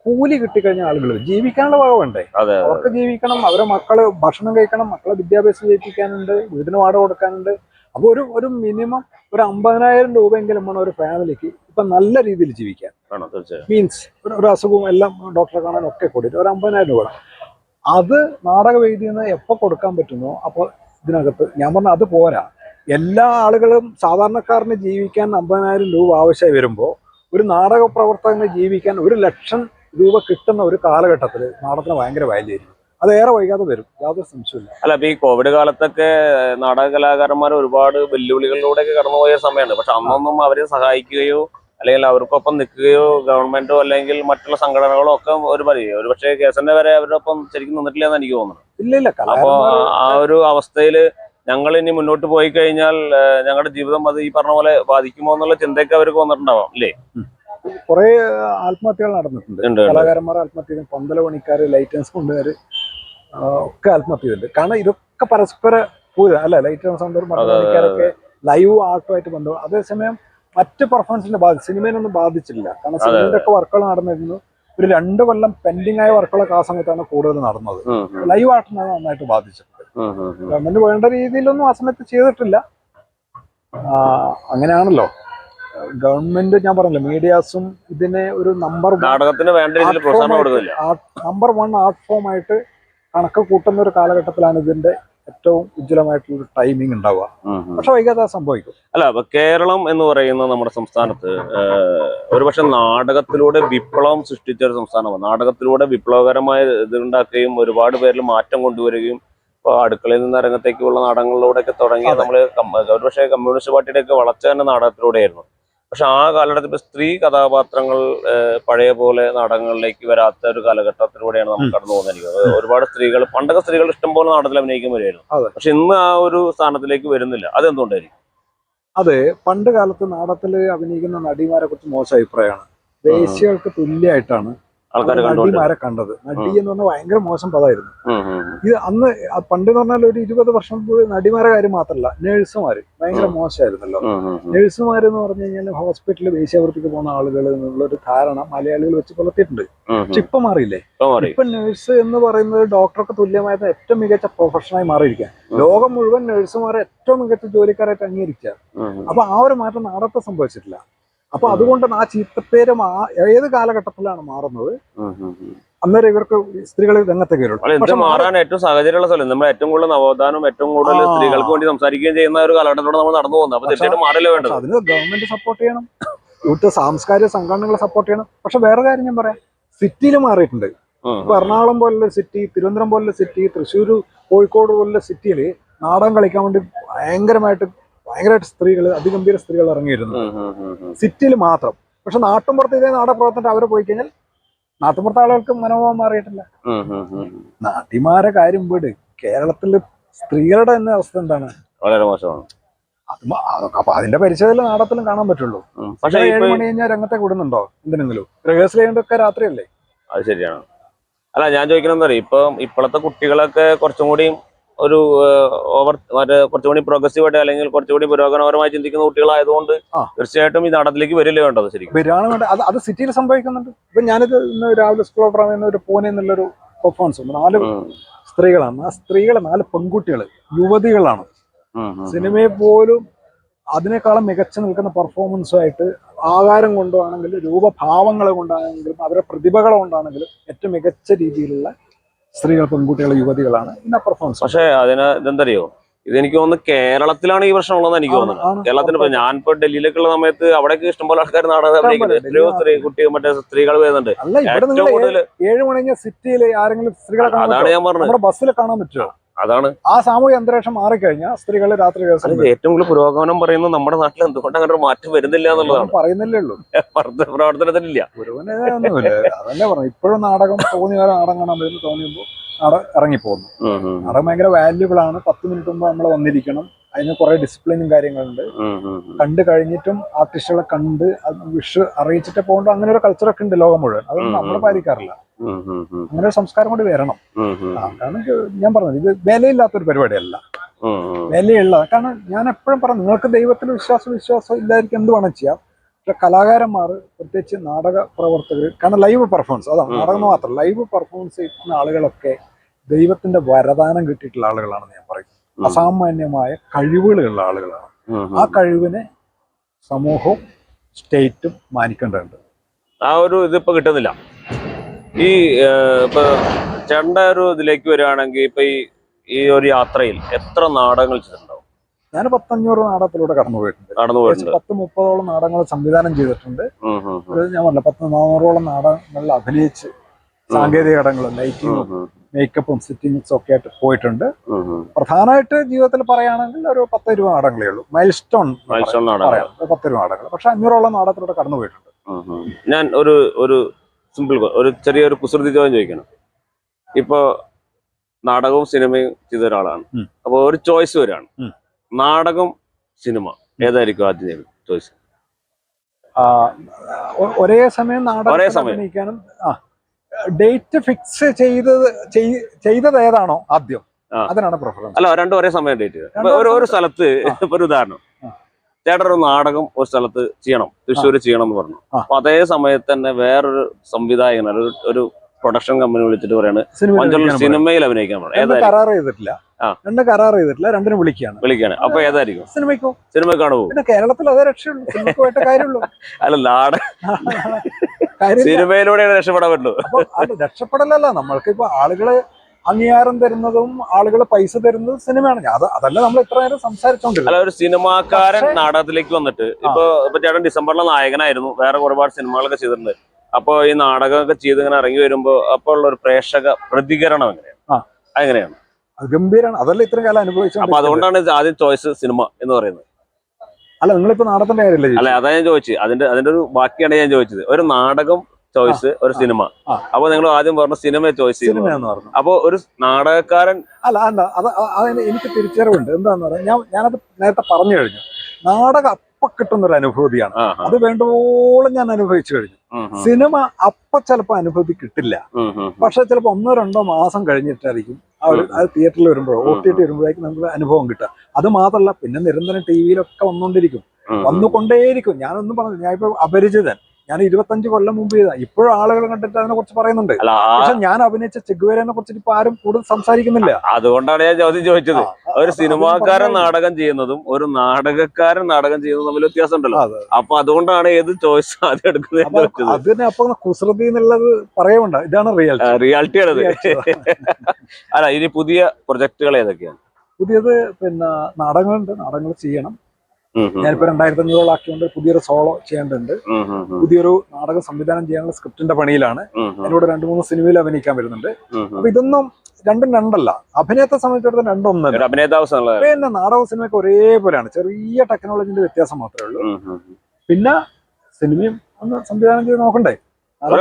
കൂലി കിട്ടിക്കഴിഞ്ഞ ആളുകൾ ജീവിക്കാനുള്ള വക വേണ്ടേ? അവർക്ക് ജീവിക്കണം, അവരെ മക്കള് ഭക്ഷണം കഴിക്കണം, മക്കളെ വിദ്യാഭ്യാസം ചെയ്യിപ്പിക്കാനുണ്ട്, വീടിന് വാടക കൊടുക്കാനുണ്ട്. അപ്പൊ ഒരു മിനിമം ഒരു 50,000 രൂപയെങ്കിലും വേണം ഒരു ഫാമിലിക്ക് ഇപ്പൊ നല്ല രീതിയിൽ ജീവിക്കാൻ. മീൻസ് ഒരു അസുഖവും എല്ലാം ഡോക്ടറെ കാണാൻ ഒക്കെ കൂടിയിട്ട് ഒരു 50,000 രൂപ. അത് നാടകവേദിയിൽ നിന്ന് എപ്പോൾ കൊടുക്കാൻ പറ്റുന്നോ അപ്പോൾ ഇതിനകത്ത് ഞാൻ പറഞ്ഞ അത് പോരാ. എല്ലാ ആളുകളും സാധാരണക്കാരന് ജീവിക്കാൻ 50,000 രൂപ ആവശ്യമായി വരുമ്പോൾ ഒരു നാടക പ്രവർത്തകന് ജീവിക്കാൻ 1,00,000 രൂപ കിട്ടുന്ന ഒരു കാലഘട്ടത്തിൽ നാടകത്തിന് ഭയങ്കര വാല്യൂ ആയിരിക്കും. അത് ഏറെ വൈകാതെ വരും, യാതൊരു സംശയമില്ല. അല്ല, ഇപ്പൊ ഈ കോവിഡ് കാലത്തൊക്കെ നാടക കലാകാരന്മാർ ഒരുപാട് വെല്ലുവിളികളിലൂടെയൊക്കെ കടന്നുപോയ സമയമാണ്. പക്ഷെ അന്നൊന്നും അവരെ സഹായിക്കുകയോ അല്ലെങ്കിൽ അവർക്കൊപ്പം നിൽക്കുകയോ ഗവൺമെന്റോ അല്ലെങ്കിൽ മറ്റുള്ള സംഘടനകളോ ഒക്കെ ഒരു പക്ഷേ കേസന്റെ വരെ അവരുടെ ഒപ്പം ശരിക്കും നിന്നിട്ടില്ല എന്ന് എനിക്ക് തോന്നുന്നു. ഇല്ല അപ്പോ ആ ഒരു അവസ്ഥയില് ഞങ്ങൾ ഇനി മുന്നോട്ട് പോയി കഴിഞ്ഞാൽ ഞങ്ങളുടെ ജീവിതം അത് ഈ പറഞ്ഞ പോലെ ബാധിക്കുമോ എന്നുള്ള ചിന്തയൊക്കെ അവർക്ക് വന്നിട്ടുണ്ടാവാം അല്ലേ? കുറെ ആത്മഹത്യകൾ നടന്നിട്ടുണ്ട്. കലാകാരന്മാർ ആത്മഹത്യ ചെയ്തു, പന്തല പണിക്കാര്, ലൈറ്റൻസ് കൊണ്ടുകാര് ഒക്കെ ആത്മഹത്യ ചെയ്തിട്ടുണ്ട്. കാരണം ഇതൊക്കെ പരസ്പര പൂജ അല്ല. ലൈറ്റൻസ് കൊണ്ടുവരും, പന്തല പണിക്കാരൊക്കെ ലൈവ് ആർട്ടുമായിട്ട് ബന്ധം. അതേസമയം മറ്റ് പെർഫോമൻസിനെ സിനിമയിലൊന്നും ബാധിച്ചില്ല. കാരണം സിനിമയുടെ ഒക്കെ വർക്കുകൾ നടന്നിരുന്നു. ഒരു 2 കൊല്ലം പെൻഡിങ് ആയ വർക്കുകളൊക്കെ ആ സമയത്താണ് കൂടുതൽ നടന്നത്. ലൈവ് ആർട്ടിനെ നന്നായിട്ട് ബാധിച്ചിട്ടുണ്ട്. ഗവൺമെന്റ് വേണ്ട രീതിയിലൊന്നും ആ സമയത്ത് ചെയ്തിട്ടില്ല. അങ്ങനെയാണല്ലോ ഗവൺമെന്റ്. ഞാൻ പറഞ്ഞില്ല, മീഡിയാസും ഇതിനെ ഒരു നമ്പർ 1 ആർട്ട് ഫോം ആയിട്ട് കണക്ക് കൂട്ടുന്ന ഒരു കാലഘട്ടത്തിലാണ് ഇതിന്റെ ഏറ്റവും ഉജ്ജ്വലമായിട്ടുള്ള ടൈമിംഗ് ഉണ്ടാവുക. പക്ഷെ വൈകാതെ സംഭവിക്കും. അല്ല, അപ്പൊ കേരളം എന്ന് പറയുന്ന നമ്മുടെ സംസ്ഥാനത്ത് ഒരുപക്ഷെ നാടകത്തിലൂടെ വിപ്ലവം സൃഷ്ടിച്ച ഒരു സംസ്ഥാനമാണ്. നാടകത്തിലൂടെ വിപ്ലവകരമായ ഇതുണ്ടാക്കുകയും ഒരുപാട് പേരിൽ മാറ്റം കൊണ്ടുവരികയും ഇപ്പോൾ അടുക്കളയിൽ നിന്ന് രംഗത്തേക്കുള്ള നാടകങ്ങളിലൂടെയൊക്കെ തുടങ്ങിയ നമ്മള് ഒരുപക്ഷെ കമ്മ്യൂണിസ്റ്റ് പാർട്ടിയുടെ ഒക്കെ വളർച്ച തന്നെ നാടകത്തിലൂടെയായിരുന്നു. പക്ഷെ ആ കാലഘട്ടത്തിൽ സ്ത്രീ കഥാപാത്രങ്ങൾ പഴയ പോലെ നാടകങ്ങളിലേക്ക് വരാത്ത ഒരു കാലഘട്ടത്തിലൂടെയാണ് നമ്മൾ കടന്നു പോകുന്നത്. ഒരുപാട് സ്ത്രീകൾ, പണ്ടൊക്കെ സ്ത്രീകൾ ഇഷ്ടം പോലെ നാടകത്തിൽ അഭിനയിക്കാൻ വരുമായിരുന്നു. പക്ഷെ ഇന്ന് ആ ഒരു സ്ഥാനത്തിലേക്ക് വരുന്നില്ല. അതെന്തുകൊണ്ടായിരിക്കും? അത് പണ്ട് കാലത്ത് നാടകത്തിൽ അഭിനയിക്കുന്ന നടിമാരെ കുറിച്ച് മോശം അഭിപ്രായമാണ്. വേശ്യകൾക്ക് തുല്യമായിട്ടാണ് നടിമാരെ കണ്ടത്. നടി എന്ന് പറഞ്ഞാൽ ഭയങ്കര മോശം പദമായിരുന്നു. ഇത് അന്ന് പണ്ട് എന്ന് പറഞ്ഞാൽ ഒരു 20 വർഷം നടിമാരെ കാര്യം മാത്രമല്ല, നേഴ്സുമാര് ഭയങ്കര മോശമായിരുന്നല്ലോ. നേഴ്സുമാരെന്ന് പറഞ്ഞു കഴിഞ്ഞാൽ ഹോസ്പിറ്റലിൽ വേശ്യാവൃത്തിക്ക് പോകുന്ന ആളുകൾ എന്നുള്ളൊരു ധാരണ മലയാളികൾ വെച്ച് പുലർത്തിയിട്ടുണ്ട്. പക്ഷെ ഇപ്പൊ മാറിയില്ലേ? ഇപ്പൊ നേഴ്സ് എന്ന് പറയുന്നത് ഡോക്ടർക്ക് തുല്യമായിരുന്ന ഏറ്റവും മികച്ച പ്രൊഫഷനായി മാറിയിരിക്കുക. ലോകം മുഴുവൻ നേഴ്സുമാരെ ഏറ്റവും മികച്ച ജോലിക്കാരായിട്ട് അംഗീകരിക്കുക. അപ്പൊ ആ ഒരു മാറ്റം നാടകത്തെ സംഭവിച്ചിട്ടില്ല. അപ്പൊ അതുകൊണ്ടാണ് ആ ചീത്തപ്പേര് ഏത് കാലഘട്ടത്തിലാണ് മാറുന്നത്, അന്നേരം ഇവർക്ക് സ്ത്രീകൾ രംഗത്തേക്ക് വരുള്ളൂ. മാറാൻ ഏറ്റവും സാഹചര്യമുള്ള സ്ഥലം നമ്മൾ ഏറ്റവും കൂടുതൽ നവോത്ഥാനം ഏറ്റവും കൂടുതൽ സ്ത്രീകൾക്ക് വേണ്ടി സംസാരിക്കുകയും ചെയ്യുന്ന ഒരു കാലഘട്ടത്തിലൂടെ നമ്മൾ നടന്നു പോകുന്നത്. അപ്പൊ തീർച്ചയായിട്ടും മാറില്ല വേണ്ടത്. അതിന് ഗവൺമെന്റ് സപ്പോർട്ട് ചെയ്യണം, ഇവിടുത്തെ സാംസ്കാരിക സംഘടനകളെ സപ്പോർട്ട് ചെയ്യണം. പക്ഷെ വേറെ കാര്യം ഞാൻ പറയാം, സിറ്റിയിൽ മാറിയിട്ടുണ്ട്. ഇപ്പൊ എറണാകുളം പോലുള്ള സിറ്റി, തിരുവനന്തപുരം പോലുള്ള സിറ്റി, തൃശ്ശൂർ, കോഴിക്കോട് പോലുള്ള സിറ്റിയിൽ നാടകം കളിക്കാൻ വേണ്ടി ഭയങ്കരമായിട്ട് സ്ത്രീകൾ, അതിഗംഭീര സ്ത്രീകൾ ഇറങ്ങിയിരുന്നു സിറ്റിയിൽ മാത്രം. പക്ഷെ നാട്ടിൻപുറത്ത് ഇതേ നാടക പ്രവർത്തനം അവരെ പോയി കഴിഞ്ഞാൽ നാട്ടിൻപുറത്തെ ആളുകൾക്ക് മനോഭാവം മാറിയിട്ടില്ല. നടിമാരെ കാര്യം വീട്, കേരളത്തില് സ്ത്രീകളുടെ തന്നെ അവസ്ഥ എന്താണ്? വളരെ മോശമാണ്. അപ്പൊ അതിന്റെ പരിചയത്തിൽ നാടകത്തിലും കാണാൻ പറ്റുള്ളൂ. പക്ഷെ 7 മണി കഴിഞ്ഞാൽ രംഗത്തേക്ക് വിടുന്നുണ്ടോ? എന്തിനെങ്കിലും റിഹേഴ്സൽ ചെയ്യേണ്ടതൊക്കെ രാത്രിയല്ലേ? അത് ശരിയാണ്. അല്ല, ഞാൻ ചോദിക്കുന്നത് എന്താ പറയുക, ഇപ്പോഴത്തെ കുട്ടികളൊക്കെ കുറച്ചും കൂടി ഒരു കുറച്ചുകൂടി പ്രോഗ്രസീവ് ആയിട്ട് അല്ലെങ്കിൽ കുറച്ചുകൂടി പുരോഗമനപരമായി ചിന്തിക്കുന്ന കുട്ടികളായതുകൊണ്ട് തീർച്ചയായിട്ടും ഈ നാടകത്തിലേക്ക് വരില്ലേ വേണ്ടത്? ശരിക്കും വരികയാണ് വേണ്ടത്. അത് സിറ്റിയിൽ സംഭവിക്കുന്നുണ്ട്. ഇപ്പൊ ഞാനിത് ഇന്ന് രാവിലെ സ്കൂൾ ഓപ്പറ ഒരു പൂനെ എന്നുള്ളൊരു പെർഫോമൻസ് ഉണ്ട്. 4 സ്ത്രീകളാണ്. ആ സ്ത്രീകൾ 4 പെൺകുട്ടികൾ, യുവതികളാണ്. സിനിമയെ പോലും അതിനേക്കാളും മികച്ചു നിൽക്കുന്ന പെർഫോമൻസുമായിട്ട് ആകാരം കൊണ്ടാണെങ്കിലും രൂപഭാവങ്ങളെ കൊണ്ടാണെങ്കിലും അവരുടെ പ്രതിഭകളെ കൊണ്ടാണെങ്കിലും ഏറ്റവും മികച്ച രീതിയിലുള്ള സ്ത്രീകൾ, പെൺകുട്ടികൾ, യുവതികളാണ് ഇന്ന പെർഫോമൻസ്. പക്ഷെ ഇതെന്തറിയോ, ഇതെനിക്ക് തോന്നുന്നു കേരളത്തിലാണ് ഈ പ്രശ്നം ഉള്ളതെന്ന് എനിക്ക് തോന്നുന്നത്. കേരളത്തിന് ഞാനിപ്പോ ഡൽഹിയിലേക്കുള്ള സമയത്ത് അവിടേക്ക് ഇഷ്ടംപോലെ ആൾക്കാർ നാടകം എത്രയോ മറ്റേ സ്ത്രീകൾ വരുന്നുണ്ട്. അല്ല, ഇവിടെ 7 മണി സിറ്റിയിൽ ആരെങ്കിലും സ്ത്രീകളെ അതാണ് ഞാൻ പറഞ്ഞത്, ബസ്സിൽ കാണാൻ പറ്റുമോ? അതാണ് ആ സാമൂഹ്യ അന്തരീക്ഷം മാറിക്കഴിഞ്ഞാൽ സ്ത്രീകൾ രാത്രി ഏറ്റവും കൂടുതൽ പുരോഗമനം പറയുന്നത് നമ്മുടെ നാട്ടിൽ എന്തുകൊണ്ട് അങ്ങനെ ഒരു മാറ്റം വരുന്നില്ല എന്നുള്ളതാണ്. പറയുന്നില്ലേ ഉള്ളൂ, പ്രവർത്തനത്തിലില്ല. അതല്ലേ പറഞ്ഞു. ഇപ്പോഴും നാടകം തോന്നിയ നാടകം കാണാൻ വരുന്നു, തോന്നിയപ്പോൾ നാടകം ഇറങ്ങിപ്പോകുന്നു. നാടകം ഭയങ്കര വാല്യുബിൾ ആണ്. 10 മിനിറ്റ് മുമ്പ് നമ്മൾ വന്നിരിക്കണം. അതിന് കുറെ ഡിസിപ്ലിനും കാര്യങ്ങളുണ്ട്. കണ്ടു കഴിഞ്ഞിട്ടും ആർട്ടിസ്റ്റുകളെ കണ്ട് വിഷ് അറിയിച്ചിട്ട് പോകേണ്ട അങ്ങനെ ഒരു കൾച്ചറൊക്കെ ഉണ്ട് ലോകം മുഴുവൻ. അതൊന്നും നമ്മൾ പാലിക്കാറില്ല. അങ്ങനെ ഒരു സംസ്കാരം കൂടി വരണം. കാരണം ഞാൻ പറഞ്ഞത്, ഇത് വിലയില്ലാത്തൊരു പരിപാടിയല്ല, വിലയുള്ള. കാരണം ഞാൻ എപ്പോഴും പറഞ്ഞു, നിങ്ങൾക്ക് ദൈവത്തിൽ വിശ്വാസം ഇല്ലായിരിക്കും, എന്ത് വേണം ചെയ്യാം. പക്ഷെ കലാകാരന്മാർ, പ്രത്യേകിച്ച് നാടക പ്രവർത്തകർ, കാരണം ലൈവ് പെർഫോമൻസ്, അതാണ് നാടകം മാത്രം, ലൈവ് പെർഫോമൻസ് ചെയ്യുന്ന ആളുകളൊക്കെ ദൈവത്തിന്റെ വരദാനം കിട്ടിയിട്ടുള്ള ആളുകളാണെന്ന് ഞാൻ പറയും. അസാമാന്യമായ കഴിവുകളുള്ള ആളുകളാണ്. ആ കഴിവിനെ സമൂഹവും സ്റ്റേറ്റും മാനിക്കേണ്ടതുണ്ട്. ആ ഒരു ഇതിപ്പോ കിട്ടുന്നില്ല. ഈ ഇപ്പൊ ചേട്ടന്റെ ഒരു ഇതിലേക്ക് വരികയാണെങ്കിൽ ഇപ്പൊ ഈ ഒരു യാത്രയിൽ എത്ര നാടകങ്ങൾ ചെയ്തിട്ടുണ്ടാവും? ഞാൻ 100-500 നാടകത്തിലൂടെ കടന്നുപോയിട്ടുണ്ട്. നടന്നു പോയിട്ടുണ്ട്. 10-30ഓളം നാടകങ്ങൾ സംവിധാനം ചെയ്തിട്ടുണ്ട്. ഉം, ഉം, ഉം. ഒരു ഞാൻ പറഞ്ഞ 10-400ഓളം നാടകങ്ങളിൽ അഭിനയിച്ച് സാങ്കേതിക ഘടകങ്ങളും ലൈറ്റിങ്ങും മേക്കപ്പും സിറ്റിംഗ്സും ഒക്കെ ആയിട്ട് പോയിട്ടുണ്ട്. പ്രധാനമായിട്ട് ജീവിതത്തിൽ പറയുകയാണെങ്കിൽ ഒരു 10-20 നാടകങ്ങളേ ഉള്ളൂ. മൈൽ സ്റ്റോൺ പറയാം, 10-20 നാടകങ്ങൾ. പക്ഷെ 500ഓളം നാടകത്തിലൂടെ കടന്നു പോയിട്ടുണ്ട്. ഞാൻ ഒരു സിമ്പിൾ ഒരു ചെറിയൊരു കുസൃതി ചോദ്യം ചോദിക്കണം. ഇപ്പൊ നാടകവും സിനിമയും ചെയ്ത ഒരാളാണ്. അപ്പൊ ഒരു ചോയ്സ് വരാണ്, നാടകം സിനിമ, ഏതായിരിക്കും ആദ്യം ചോയ്സ്? ഒരേ സമയം നാടകം അഭിനയിക്കാനും ഡേറ്റ് ഫിക്സ് ചെയ്തത് ഏതാണോ ആദ്യം അതിനാണ് പ്രിഫറൻസ്. അല്ല, രണ്ടും ഒരേ സമയം ഡേറ്റ് ഒരു സ്ഥലത്ത്. ഇപ്പൊ ഒരു ഉദാഹരണം, ചേട്ടൻ ഒരു നാടകം ഒരു സ്ഥലത്ത് ചെയ്യണം, തൃശ്ശൂർ ചെയ്യണം എന്ന് പറഞ്ഞു. അപ്പൊ അതേ സമയത്ത് തന്നെ വേറൊരു സംവിധായകൻ ഒരു പ്രൊഡക്ഷൻ കമ്പനി വിളിച്ചിട്ട് പറയാണ് സിനിമയിൽ അഭിനയിക്കാൻ പറഞ്ഞു. കരാർ ചെയ്തിട്ടില്ല, രണ്ടിനും വിളിക്കാണ്. അപ്പൊ ഏതായിരിക്കും? സിനിമക്കാണ് പോകും. പിന്നെ കേരളത്തിൽ അതേ രക്ഷയുള്ളൂ, സിനിമക്ക് പോയിട്ട് കാര്യമുള്ളൂ. അല്ല, സിനിമയിലൂടെ രക്ഷപ്പെടാൻ പറ്റുള്ളൂ. അപ്പൊ രക്ഷപ്പെടലല്ല, നമ്മൾക്ക് ഇപ്പൊ ആളുകള് അംഗീകാരം തരുന്നതും ആളുകൾ പൈസ തരുന്നതും സിനിമയാണ്. അതല്ല നമ്മൾ ഇത്ര നേരം സംസാരിച്ചോണ്ടില്ല. അല്ല, ഒരു സിനിമാക്കാരൻ നാടകത്തിലേക്ക് വന്നിട്ട് ഇപ്പൊ ചേട്ടൻ ഡിസംബറിലെ നായകനായിരുന്നു, വേറെ ഒരുപാട് സിനിമകളൊക്കെ ചെയ്തിട്ടുണ്ട്. അപ്പൊ ഈ നാടകമൊക്കെ ചെയ്ത് ഇങ്ങനെ ഇറങ്ങി വരുമ്പോ അപ്പോൾ ഉള്ള ഒരു പ്രേക്ഷക പ്രതികരണം എങ്ങനെയാണ്? ഗംഭീരാണ്. അതല്ല ഇത്രയും കാലം അനുഭവിച്ചത്. അപ്പൊ അതുകൊണ്ടാണ് ആദ്യം ചോയ്സ് സിനിമ എന്ന് പറയുന്നത്. അല്ല, നിങ്ങളിപ്പോ നാടകത്തിന്റെ കാര്യമല്ലേ? അല്ല, അതാ ഞാൻ ചോദിച്ചത്. അതിന്റെ ഒരു ബാക്കിയാണ് ഞാൻ ചോദിച്ചത്. ഒരു നാടകം ചോയ്സ്, ഒരു സിനിമ. അപ്പൊ നിങ്ങൾ ആദ്യം പറഞ്ഞ സിനിമ ചോയ്സ് സിനിമ എന്ന് പറഞ്ഞു. അപ്പൊ ഒരു നാടകക്കാരൻ അല്ല അതിന് എനിക്ക് തിരിച്ചറിവുണ്ട്. എന്താന്ന് പറഞ്ഞാൽ ഞാനത് നേരത്തെ പറഞ്ഞു കഴിഞ്ഞു. നാടകം അപ്പൊ കിട്ടുന്നൊരു അനുഭൂതിയാണ്. അത് വേണ്ടോളം ഞാൻ അനുഭവിച്ചു കഴിഞ്ഞു. സിനിമ അപ്പൊ ചിലപ്പോ അനുഭൂതി കിട്ടില്ല. പക്ഷെ ചിലപ്പോ 1-2 മാസം കഴിഞ്ഞിട്ടായിരിക്കും അത് തിയേറ്ററിൽ വരുമ്പോഴോ OTT വരുമ്പോഴേക്കും നമുക്ക് അനുഭവം കിട്ടുക. അത് മാത്രമല്ല, പിന്നെ നിരന്തരം ടിവിയിലൊക്കെ വന്നുകൊണ്ടേയിരിക്കും. ഞാനൊന്നും പറഞ്ഞു, ഞാൻ ഇപ്പൊ അപരിചിതൻ, ഞാൻ 25 കൊല്ലം മുമ്പ് ചെയ്താ. ഇപ്പോഴും ആളുകൾ കണ്ടിട്ട് അതിനെ കുറിച്ച് പറയുന്നുണ്ട്. പക്ഷെ ഞാൻ അഭിനയിച്ച ചെഗുവേരനെ കുറിച്ചിട്ട് ഇപ്പൊ ആരും കൂടുതൽ സംസാരിക്കുന്നില്ല. അതുകൊണ്ടാണ് ഞാൻ ചോദ്യം ചോദിച്ചത്. ഒരു സിനിമാക്കാരൻ നാടകം ചെയ്യുന്നതും ഒരു നാടകക്കാരൻ നാടകം ചെയ്യുന്നതും തമ്മിൽ വ്യത്യാസം ഉണ്ടല്ലോ. അപ്പൊ അതുകൊണ്ടാണ് ഏത് ചോയ്സ് ആദ്യം എടുക്കുന്നത്. അതിന് അപ്പൊ കുസൃതി എന്നുള്ളത് പറയുന്നുണ്ട്. ഇതാണ് റിയാലിറ്റിയാണത്. അല്ല, ഇനി പുതിയ പ്രൊജക്ടുകൾ ഏതൊക്കെയാണ്? പുതിയത് പിന്നെ നാടകങ്ങൾ ചെയ്യണം. ഞാനിപ്പോ 2500 ആക്കിയോണ്ട് പുതിയൊരു സോളോ ചെയ്യേണ്ടതുണ്ട്. പുതിയൊരു നാടകം സംവിധാനം ചെയ്യാനുള്ള സ്ക്രിപ്റ്റിന്റെ പണിയിലാണ്. എന്നോട് 2-3 സിനിമയിൽ അഭിനയിക്കാൻ വരുന്നുണ്ട്. അപ്പൊ ഇതൊന്നും രണ്ടും രണ്ടല്ല. അഭിനയത്തെ സംബന്ധിച്ചിടത്തോളം രണ്ടൊന്നല്ല. പിന്നെ നാടക സിനിമയൊക്കെ ഒരേപോലെയാണ്. ചെറിയ ടെക്നോളജിന്റെ വ്യത്യാസം മാത്രമേ ഉള്ളൂ. പിന്നെ സിനിമയും ഒന്ന് സംവിധാനം ചെയ്ത് നോക്കണ്ടേ?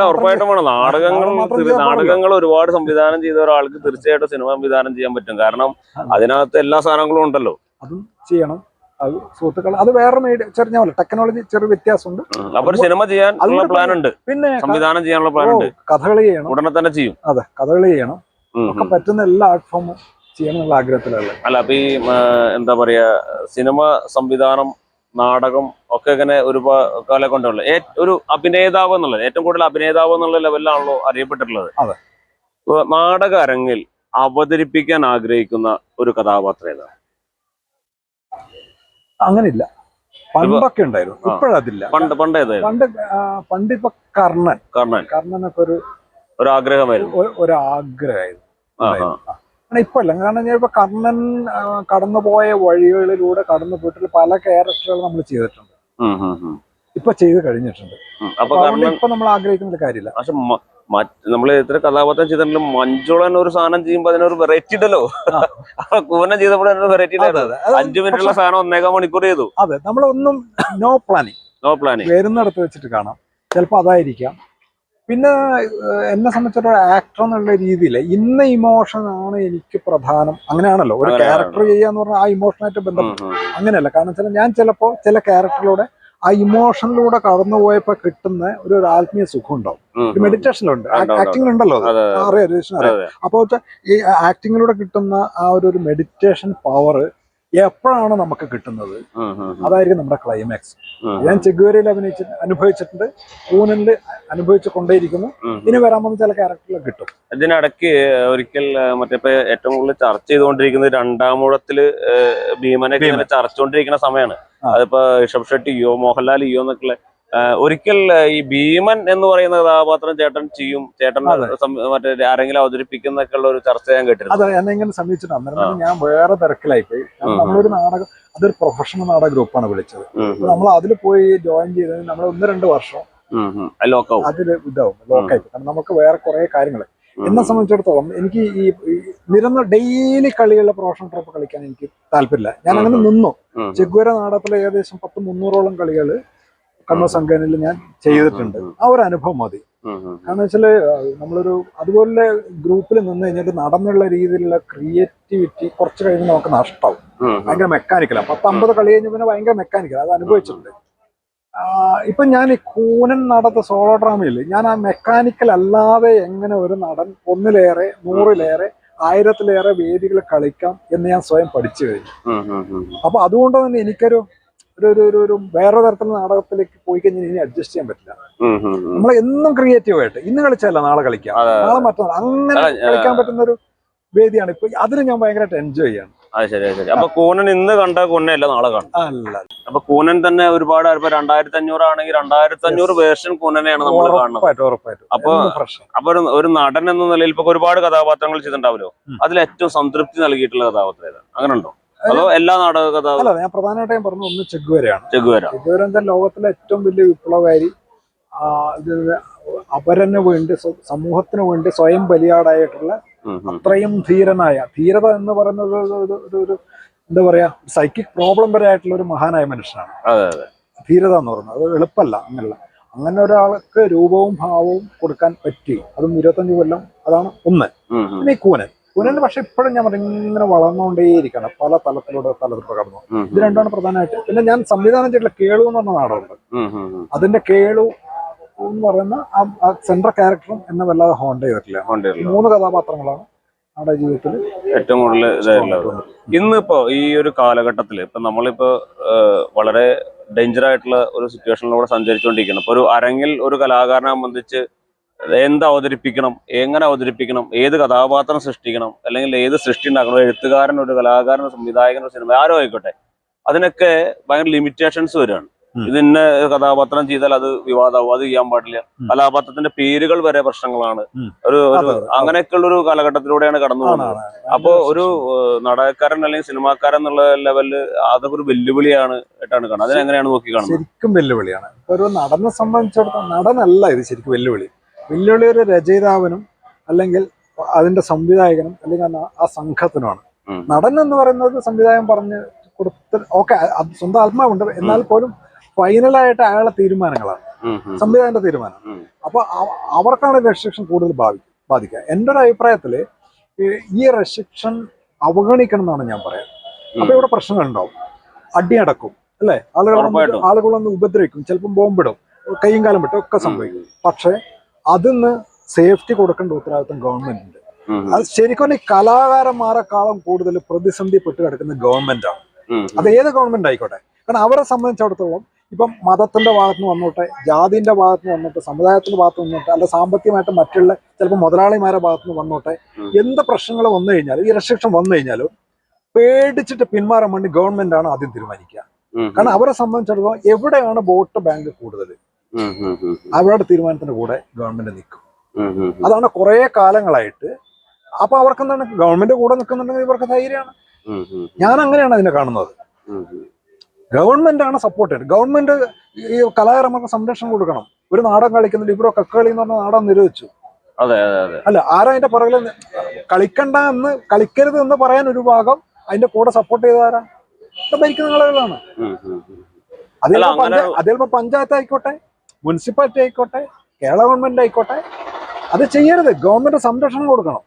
ഉറപ്പായിട്ടും വേണം. നാടകങ്ങൾ ഒരുപാട് സംവിധാനം ചെയ്ത ഒരാൾക്ക് തീർച്ചയായിട്ടും സിനിമ സംവിധാനം ചെയ്യാൻ പറ്റും. കാരണം അതിനകത്ത് എല്ലാ സാധനങ്ങളും ഉണ്ടല്ലോ. അതും ചെയ്യണം. അത് സുഹൃത്തുക്കൾ, അത് വേറെ ചെറിയ ടെക്നോളജി ചെറിയ വ്യത്യാസമുണ്ട്. അപ്പൊ സിനിമ ചെയ്യാനുള്ള പ്ലാൻ ഉണ്ട്, പിന്നെ സംവിധാനം ചെയ്യാനുള്ള പ്ലാൻ ഉണ്ട്. കഥകളി ചെയ്യണം, ഉടനെ തന്നെ ചെയ്യും. അതെ, കഥകളി ചെയ്യണം. ഒക്കെ പറ്റുന്ന എല്ലാ ആർട്ട് ഫോമും ചെയ്യണം എന്നുള്ള ആഗ്രഹത്തിലല്ല. അല്ല, അപ്പൊ ഈ എന്താ പറയാ, സിനിമ സംവിധാനം, നാടകം ഒക്കെ ഇങ്ങനെ ഒരുപാട് കാലം കൊണ്ടുള്ള ഒരു അഭിനേതാവ് എന്നുള്ളത്, ഏറ്റവും കൂടുതൽ അഭിനേതാവ് എന്നുള്ള ലെവലിലാണല്ലോ അറിയപ്പെട്ടിട്ടുള്ളത്. അതെ. നാടക അരങ്ങിൽ അവതരിപ്പിക്കാൻ ആഗ്രഹിക്കുന്ന ഒരു കഥാപാത്രം ഏതാണ്? അങ്ങനില്ല. പണ്ടൊക്കെ ഉണ്ടായിരുന്നു, ഇപ്പോഴതില്ല. പണ്ട് ഇപ്പൊ കർണനൊക്കെ ഒരു ആഗ്രഹമായിരുന്നു. ഇപ്പൊ അല്ല. കാരണം ഞാൻ ഇപ്പൊ കർണൻ കടന്നുപോയ വഴികളിലൂടെ കടന്നു പോയിട്ട് പല ക്യാരക്ടറുകൾ നമ്മൾ ചെയ്തിട്ടുണ്ട്, ഇപ്പൊ ചെയ്ത് കഴിഞ്ഞിട്ടുണ്ട്. അപ്പൊ ഇപ്പൊ നമ്മൾ ആഗ്രഹിക്കുന്ന കാര്യമില്ല. പക്ഷെ നമ്മള് ഇത്ര കഥാപാത്രം ചെയ്തിട്ടുണ്ടെങ്കിലും മഞ്ജുളൻ ഒരു സാധനം ചെയ്യുമ്പോ അതിനൊരു വെറൈറ്റി ഉണ്ടല്ലോ. കൂനം ചെയ്തപ്പോഴും വെറൈറ്റി 5 മിനിറ്റുള്ള സാധനം 1.25 മണിക്കൂർ ചെയ്തു. അതെ, നമ്മളൊന്നും നോ പ്ലാനിങ് വരുന്നിടത്ത് വെച്ചിട്ട് കാണാം. ചിലപ്പോ അതായിരിക്കാം. പിന്നെ എന്നെ സംബന്ധിച്ചിടത്തോളം ആക്ടർ എന്നുള്ള രീതിയിൽ ഇന്ന ഇമോഷൻ ആണ് എനിക്ക് പ്രധാനം, അങ്ങനെയാണല്ലോ. ഒരു ക്യാരക്ടർ ചെയ്യാന്ന് പറഞ്ഞാൽ ആ ഇമോഷനായിട്ട് ബന്ധപ്പെട്ടു അങ്ങനെയല്ല. കാരണം ഞാൻ ചിലപ്പോ ചില ക്യാരക്ടറിലൂടെ ആ ഇമോഷനിലൂടെ കടന്നുപോയപ്പോ കിട്ടുന്ന ഒരു ആത്മീയ സുഖം ഉണ്ടാവും. ഒരു മെഡിറ്റേഷനിലുണ്ട്, ആക്ടിങ്ങിലുണ്ടല്ലോ, അറിയാം. അപ്പോൾ ഈ ആക്ടിങ്ങിലൂടെ കിട്ടുന്ന ആ ഒരു മെഡിറ്റേഷൻ പവർ എപ്പോഴാണ് നമുക്ക് കിട്ടുന്നത്, അതായിരിക്കും നമ്മുടെ ക്ലൈമാക്സ്. ഞാൻ ചെഗുവേരയിൽ അനുഭവിച്ചിട്ടുണ്ട്, പൂനലിൽ അനുഭവിച്ചു കൊണ്ടേയിരിക്കുന്നു. ഇനി വരാൻ പോകുന്ന ചില ക്യാരക്ടറിൽ കിട്ടും. ഇതിനിടയ്ക്ക് ഒരിക്കൽ മറ്റേ ഏറ്റവും കൂടുതൽ ചർച്ച ചെയ്തുകൊണ്ടിരിക്കുന്നത് 2-ാമൂഴത്തില് ഭീമനെ ചർച്ച ചെയ്തുകൊണ്ടിരിക്കുന്ന സമയമാണ്. അതിപ്പോ ഋഷഭ് ഷെട്ടിയോ മോഹൻലാലിയോ എന്നൊക്കെ ഒരിക്കൽ ഈ ഭീമൻ എന്ന് പറയുന്ന കഥാപാത്രം ചേട്ടൻ ചെയ്യും, ചേട്ടൻ മറ്റേ ആരെങ്കിലും അവതരിപ്പിക്കുന്നൊക്കെ ഉള്ള ഒരു ചർച്ച ഞാൻ കേട്ടിരുന്നു. അതെ, എന്നെ ഇങ്ങനെ സമീപിച്ചിട്ട് അന്നേരം ഞാൻ വേറെ തിരക്കിലായി പോയി. നമ്മളൊരു നാടകം, അതൊരു പ്രൊഫഷണൽ നാടക ഗ്രൂപ്പാണ് വിളിച്ചത്. നമ്മൾ അതിൽ പോയി ജോയിൻ ചെയ്ത് നമ്മൾ 1-2 വർഷം അതിൽ ഇതാവും, ലോക്കായി. കാരണം നമുക്ക് വേറെ കുറെ കാര്യങ്ങൾ, എന്നെ സംബന്ധിച്ചിടത്തോളം എനിക്ക് ഈ നിരന്തരം ഡെയിലി കളികളുടെ പ്രൊഫഷണൽ ട്രോപ്പ് കളിക്കാൻ എനിക്ക് താല്പര്യമില്ല. ഞാൻ അങ്ങനെ നിന്നു. ചെഗ്വേര നാടകത്തിലെ ഏകദേശം 10-300ഓളം കളികൾ കണ്ണൂർ സംഘടനയിൽ ഞാൻ ചെയ്തിട്ടുണ്ട്. ആ ഒരു അനുഭവം മതി. കാരണം വെച്ചാല് നമ്മളൊരു അതുപോലെ ഗ്രൂപ്പിൽ നിന്ന് കഴിഞ്ഞിട്ട് നടന്നുള്ള രീതിയിലുള്ള ക്രിയേറ്റിവിറ്റി കുറച്ച് കഴിയുമ്പോൾ നമുക്ക് നഷ്ടമാവും. ഭയങ്കര മെക്കാനിക്കലാണ്. 10-50 കളി കഴിഞ്ഞ പിന്നെ ഭയങ്കര മെക്കാനിക്കൽ, അത് അനുഭവിച്ചിട്ടുണ്ട്. ഇപ്പൊ ഞാൻ ഈ കൂനൻ നടത്ത സോളോ ഡ്രാമയിൽ ഞാൻ ആ മെക്കാനിക്കൽ അല്ലാതെ എങ്ങനെ ഒരു നടൻ 1-ലേറെ 100-ലേറെ 1000-ലേറെ വേദികൾ കളിക്കാം എന്ന് ഞാൻ സ്വയം പഠിച്ചു കഴിഞ്ഞു. അപ്പൊ അതുകൊണ്ട് തന്നെ എനിക്കൊരു ഒരു വേറെ തരത്തിലുള്ള നാടകത്തിലേക്ക് പോയി കഴിഞ്ഞാൽ ഇനി അഡ്ജസ്റ്റ് ചെയ്യാൻ പറ്റില്ല. നമ്മൾ എന്നും ക്രിയേറ്റീവ് ആയിട്ട് ഇന്ന് കളിച്ചല്ല നാളെ കളിക്കാം, നാളെ മറ്റന്നാൾ, അങ്ങനെ കളിക്കാൻ പറ്റുന്ന ഒരു വേദിയാണ് ഇപ്പൊ. അതിന് ഞാൻ ഭയങ്കരമായിട്ട് എൻജോയ് ചെയ്യാണ്. ശരി. അപ്പൊ കൂനൻ ഇന്ന് കണ്ട കൂനല്ല നാളെ കാണും. അല്ല, അപ്പൊ കൂനൻ തന്നെ ഒരുപാട് 2500 ആണെങ്കിൽ 2500 വേർഷൻ കൂനനെയാണ് നമ്മൾ കാണുന്നത്. ഉറപ്പായിട്ടും. അപ്പൊ ഒരു നടൻ എന്ന നിലയിൽ ഇപ്പൊ ഒരുപാട് കഥാപാത്രങ്ങൾ ചെയ്തിട്ടുണ്ടാവല്ലോ, അതിൽ ഏറ്റവും സംതൃപ്തി നൽകിയിട്ടുള്ള കഥാപാത്രം ഏതാണ്? അങ്ങനെ ഉണ്ടോ? അതോ എല്ലാ നാടക കഥാപാത്രം? അല്ല, ഞാൻ പ്രധാനമായിട്ടും പറഞ്ഞു, ഒന്ന് ചെഗ്വേരയാണ്. ചെഗ്വേര എന്താ ലോകത്തിലെ ഏറ്റവും വലിയ വിപ്ലവകാരി, അപരന് വേണ്ടി, സമൂഹത്തിന് വേണ്ടി സ്വയം ബലിയാടായിട്ടുള്ള അത്രയും ധീരത എന്ന് പറയുന്നത് ഒരു എന്താ പറയാ, സൈക്കിക് പ്രോബ്ലം വരെ ആയിട്ടുള്ള ഒരു മഹാനായ മനുഷ്യനാണ്. ധീരത എന്ന് പറയുന്നത് അത് എളുപ്പമല്ല. അങ്ങനെ ഒരാൾക്ക് രൂപവും ഭാവവും കൊടുക്കാൻ പറ്റി, അതും 25 കൊല്ലം. അതാണ് ഒന്ന്. പിന്നെ ഈ കൂനന് പക്ഷെ ഇപ്പോഴും ഞാൻ പറഞ്ഞു ഇങ്ങനെ വളർന്നുകൊണ്ടേയിരിക്കണം, പല തലത്തിലൂടെ കടന്നു. ഇത് രണ്ടാണ് പ്രധാനമായിട്ട്. പിന്നെ ഞാൻ സംവിധാനം ചെയ്തിട്ടുള്ള കേളു എന്ന് പറഞ്ഞ നാടകമുണ്ട്. അതിന്റെ കേളു എന്ന് പറയുന്ന ആ സെൻട്രൽ ക്യാരക്ടറും എന്നെ വല്ലാതെ ഹോണ്ട് ചെയ്തിട്ടില്ല. 3 കഥാപാത്രങ്ങളാണ് നമ്മുടെ ജീവിതത്തിൽ ഏറ്റവും കൂടുതൽ ഇതായിട്ടുള്ളത്. ഇന്നിപ്പോ ഈ ഒരു കാലഘട്ടത്തിൽ ഇപ്പൊ നമ്മളിപ്പോ വളരെ ഡേഞ്ചർ ആയിട്ടുള്ള ഒരു സിറ്റുവേഷനിലൂടെ സഞ്ചരിച്ചുകൊണ്ടിരിക്കണം. ഇപ്പൊ ഒരു അരങ്ങിൽ ഒരു കലാകാരനെ സംബന്ധിച്ച് എന്ത് അവതരിപ്പിക്കണം, എങ്ങനെ അവതരിപ്പിക്കണം, ഏത് കഥാപാത്രം സൃഷ്ടിക്കണം, അല്ലെങ്കിൽ ഏത് സൃഷ്ടി ഉണ്ടാക്കണം, എഴുത്തുകാരൻ, ഒരു കലാകാരൻ, സംവിധായകൻ, സിനിമ ആരോ ആയിക്കോട്ടെ, അതിനൊക്കെ ഭയങ്കര ലിമിറ്റേഷൻസ് വരികയാണ്. ഇതിന്റെ കഥാപാത്രം ചെയ്താൽ അത് വിവാദമാവും, അത് ചെയ്യാൻ പാടില്ല, കഥാപാത്രത്തിന്റെ പേരുകൾ വരെ പ്രശ്നങ്ങളാണ്. ഒരു അങ്ങനെയൊക്കെയുള്ള ഒരു കാലഘട്ടത്തിലൂടെയാണ് കടന്നു പോകുന്നത്. അപ്പോ ഒരു നാടകക്കാരൻ അല്ലെങ്കിൽ സിനിമാക്കാരൻ എന്നുള്ള ലെവലില് അതൊക്കെ ഒരു വെല്ലുവിളിയാണ് ആയിട്ടാണ് കാണുന്നത്. അതിനെങ്ങനെയാണ് നോക്കി കാണുന്നത്? ശരിക്കും വെല്ലുവിളിയാണ്. ഒരു നടനെ സംബന്ധിച്ചിടത്തോളം നടനല്ല ഇത് ശരിക്കും വെല്ലുവിളി. ഒരു രചയിതാവിനും അല്ലെങ്കിൽ അതിന്റെ സംവിധായകനും അല്ലെങ്കിൽ ആ സംഘത്തിനുമാണ്. നടൻ എന്ന് പറയുന്നത് സംവിധായകൻ പറഞ്ഞ് കൊടുത്ത് ഓക്കെ, സ്വന്തം ആത്മാവുണ്ട്, എന്നാൽ പോലും ഫൈനലായിട്ട് അയാളുടെ തീരുമാനങ്ങളാണ്, സംവിധായകന്റെ തീരുമാനം. അപ്പൊ അവർക്കാണ് റെസ്ട്രിക്ഷൻ കൂടുതൽ ബാധിക്കുക. എൻ്റെ ഒരു അഭിപ്രായത്തില് ഈ റെസ്ട്രിക്ഷൻ അവഗണിക്കണം എന്നാണ് ഞാൻ പറയാം. അപ്പൊ ഇവിടെ പ്രശ്നങ്ങൾ ഉണ്ടാവും, അടിയടക്കും, അല്ലെ, ആളുകളൊന്ന് ഉപദ്രവിക്കും, ചിലപ്പോൾ ബോംബിടും, കൈയും കാലം വിട്ടും ഒക്കെ സംഭവിക്കും. പക്ഷെ അതിന്ന് സേഫ്റ്റി കൊടുക്കേണ്ട ഉത്തരവാദിത്വം ഗവൺമെന്റിന്റെ. അത് ശരിക്കും ഈ കലാകാരന്മാരെക്കാളും കൂടുതൽ പ്രതിസന്ധി പെട്ട് കിടക്കുന്ന ഗവൺമെന്റാണ്. അത് ഏത് ഗവൺമെന്റ് ആയിക്കോട്ടെ. കാരണം അവരെ സംബന്ധിച്ചിടത്തോളം ഇപ്പം മതത്തിന്റെ ഭാഗത്ത് നിന്ന് വന്നോട്ടെ, ജാതിന്റെ ഭാഗത്ത് നിന്ന് വന്നോട്ടെ, സമുദായത്തിന്റെ ഭാഗത്ത് വന്നോട്ടെ, അല്ല സാമ്പത്തികമായിട്ട് മറ്റുള്ള ചിലപ്പോൾ മുതലാളിമാരുടെ ഭാഗത്ത് നിന്ന് വന്നോട്ടെ, എന്ത് പ്രശ്നങ്ങൾ വന്നു കഴിഞ്ഞാലും ഈ റെസ്ട്രിക്ഷൻ വന്നു കഴിഞ്ഞാലും പേടിച്ചിട്ട് പിന്മാറാൻ വേണ്ടി ഗവൺമെന്റ് ആണ് ആദ്യം തീരുമാനിക്കുക. കാരണം അവരെ സംബന്ധിച്ചിടത്തോളം എവിടെയാണ് വോട്ട് ബാങ്ക് കൂടുതൽ, അവരുടെ തീരുമാനത്തിന്റെ കൂടെ ഗവൺമെന്റ് നിൽക്കും. അതാണ് കുറെ കാലങ്ങളായിട്ട്. അപ്പൊ അവർക്ക് എന്താണ്, ഗവൺമെന്റ് കൂടെ നിൽക്കുന്നുണ്ടെങ്കിൽ ഇവർക്ക് ധൈര്യമാണ്. ഞാൻ അങ്ങനെയാണ് അതിനെ കാണുന്നത്. ഗവൺമെന്റ് ആണ് സപ്പോർട്ട് ചെയ്യുന്നത്. ഗവൺമെന്റ് ഈ കലാകാരന്മാർക്ക് സംരക്ഷണം കൊടുക്കണം. ഒരു നാടകം കളിക്കുന്നില്ല, ഇവിടെ കക്കളി എന്ന് പറഞ്ഞ നാടകം നിരോധിച്ചു. അല്ല, ആരാ അതിന്റെ പുറകിൽ കളിക്കണ്ട എന്ന്, കളിക്കരുത് എന്ന് പറയാൻ ഒരു ഭാഗം, അതിന്റെ കൂടെ സപ്പോർട്ട് ചെയ്താരാ? ഭരിക്കുന്ന ആളുകളാണ്. അതിലിപ്പോ പഞ്ചായത്ത് ആയിക്കോട്ടെ, മുനിസിപ്പാലിറ്റി ആയിക്കോട്ടെ, കേരള ഗവൺമെന്റ് ആയിക്കോട്ടെ, അത് ചെയ്യരുത്. ഗവൺമെന്റ് സംരക്ഷണം കൊടുക്കണം.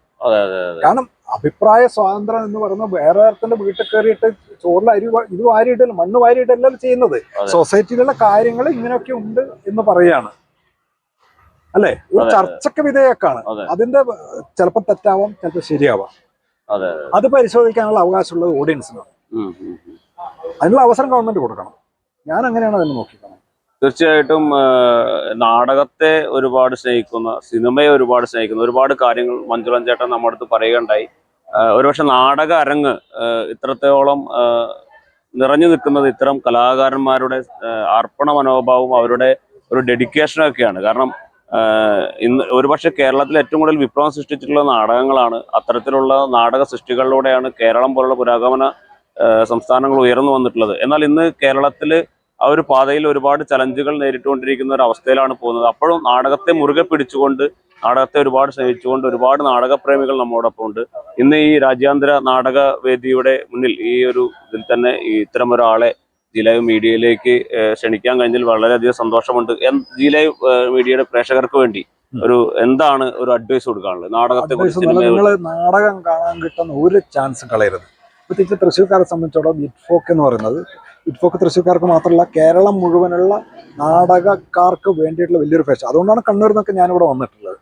കാരണം അഭിപ്രായ സ്വാതന്ത്ര്യം എന്ന് പറയുന്നത് വേറെ തരത്തിന്റെ വീട്ടിൽ കയറിയിട്ട് ചോറിൽ ഇത് വാരിയിട്ടല്ല, മണ്ണ് വാരിയിട്ടല്ല ചെയ്യുന്നത്. സൊസൈറ്റിയിലുള്ള കാര്യങ്ങൾ ഇങ്ങനെയൊക്കെ ഉണ്ട് എന്ന് പറയാണ്, അല്ലെ, ഒരു ചർച്ചയ്ക്ക് വിധേയക്കാണ്. അതിന്റെ ചിലപ്പോൾ തെറ്റാവാം, ചിലപ്പോൾ ശരിയാവാം. അത് പരിശോധിക്കാനുള്ള അവകാശമുള്ളത് ഓഡിയൻസിനാണ്. അതിനുള്ള അവസരം ഗവൺമെന്റ് കൊടുക്കണം. ഞാൻ അങ്ങനെയാണ് അതിനെ നോക്കിക്കാണുന്നത്. തീർച്ചയായിട്ടും നാടകത്തെ ഒരുപാട് സ്നേഹിക്കുന്ന, സിനിമയെ ഒരുപാട് സ്നേഹിക്കുന്ന ഒരുപാട് കാര്യങ്ങൾ മഞ്ജുളൻ ചേട്ടൻ നമ്മുടെ അടുത്ത് പറയുകയുണ്ടായി. ഒരുപക്ഷെ നാടക അരങ്ങ് ഇത്രത്തോളം നിറഞ്ഞു നിൽക്കുന്നത് ഇത്തരം കലാകാരന്മാരുടെ അർപ്പണ മനോഭാവവും അവരുടെ ഒരു ഡെഡിക്കേഷനും ഒക്കെയാണ്. കാരണം ഇന്ന് ഒരുപക്ഷെ കേരളത്തിൽ ഏറ്റവും കൂടുതൽ വിപ്ലവം സൃഷ്ടിച്ചിട്ടുള്ള നാടകങ്ങളാണ്. അത്തരത്തിലുള്ള നാടക സൃഷ്ടികളിലൂടെയാണ് കേരളം പോലുള്ള പുരോഗമന സംസ്ഥാനങ്ങൾ ഉയർന്നു വന്നിട്ടുള്ളത്. എന്നാൽ ഇന്ന് കേരളത്തിൽ ആ ഒരു പാതയിൽ ഒരുപാട് ചലഞ്ചുകൾ നേരിട്ടുകൊണ്ടിരിക്കുന്ന ഒരു അവസ്ഥയിലാണ് പോകുന്നത്. അപ്പോഴും നാടകത്തെ മുറുകെ പിടിച്ചുകൊണ്ട്, നാടകത്തെ ഒരുപാട് സ്നേഹിച്ചുകൊണ്ട് ഒരുപാട് നാടകപ്രേമികൾ നമ്മോടൊപ്പം ഉണ്ട്. ഇന്ന് ഈ രാജ്യാന്തര നാടക വേദിയുടെ മുന്നിൽ ഈ ഒരു ഇതിൽ തന്നെ ഇത്തരം ഒരാളെ ജി ലൈവ് മീഡിയയിലേക്ക് ക്ഷണിക്കാൻ കഴിഞ്ഞതിൽ വളരെയധികം സന്തോഷമുണ്ട്. ജി ലൈവ് മീഡിയയുടെ പ്രേക്ഷകർക്ക് വേണ്ടി എന്താണ് ഒരു അഡ്വൈസ് കൊടുക്കാനുള്ളത് നാടകത്തെ കുറിച്ച്? നിങ്ങൾ നാടകം കാണാൻ കിട്ടുന്ന ഒരു ചാൻസും കളയരുത്. പ്രത്യേകിച്ച് തൃശ്ശൂർക്കാരെ സംബന്ധിച്ചോളം ഇറ്റ്ഫോക്ക് എന്ന് പറയുന്നത്, ഇറ്റ്ഫോക്ക് തൃശ്ശൂർക്കാർക്ക് മാത്രമല്ല കേരളം മുഴുവനുള്ള നാടകക്കാർക്ക് വേണ്ടിയിട്ടുള്ള വലിയൊരു ഫെസ്റ്റ്. അതുകൊണ്ടാണ് കണ്ണൂരിൽ നിന്നൊക്കെ ഞാനിവിടെ വന്നിട്ടുള്ളത്.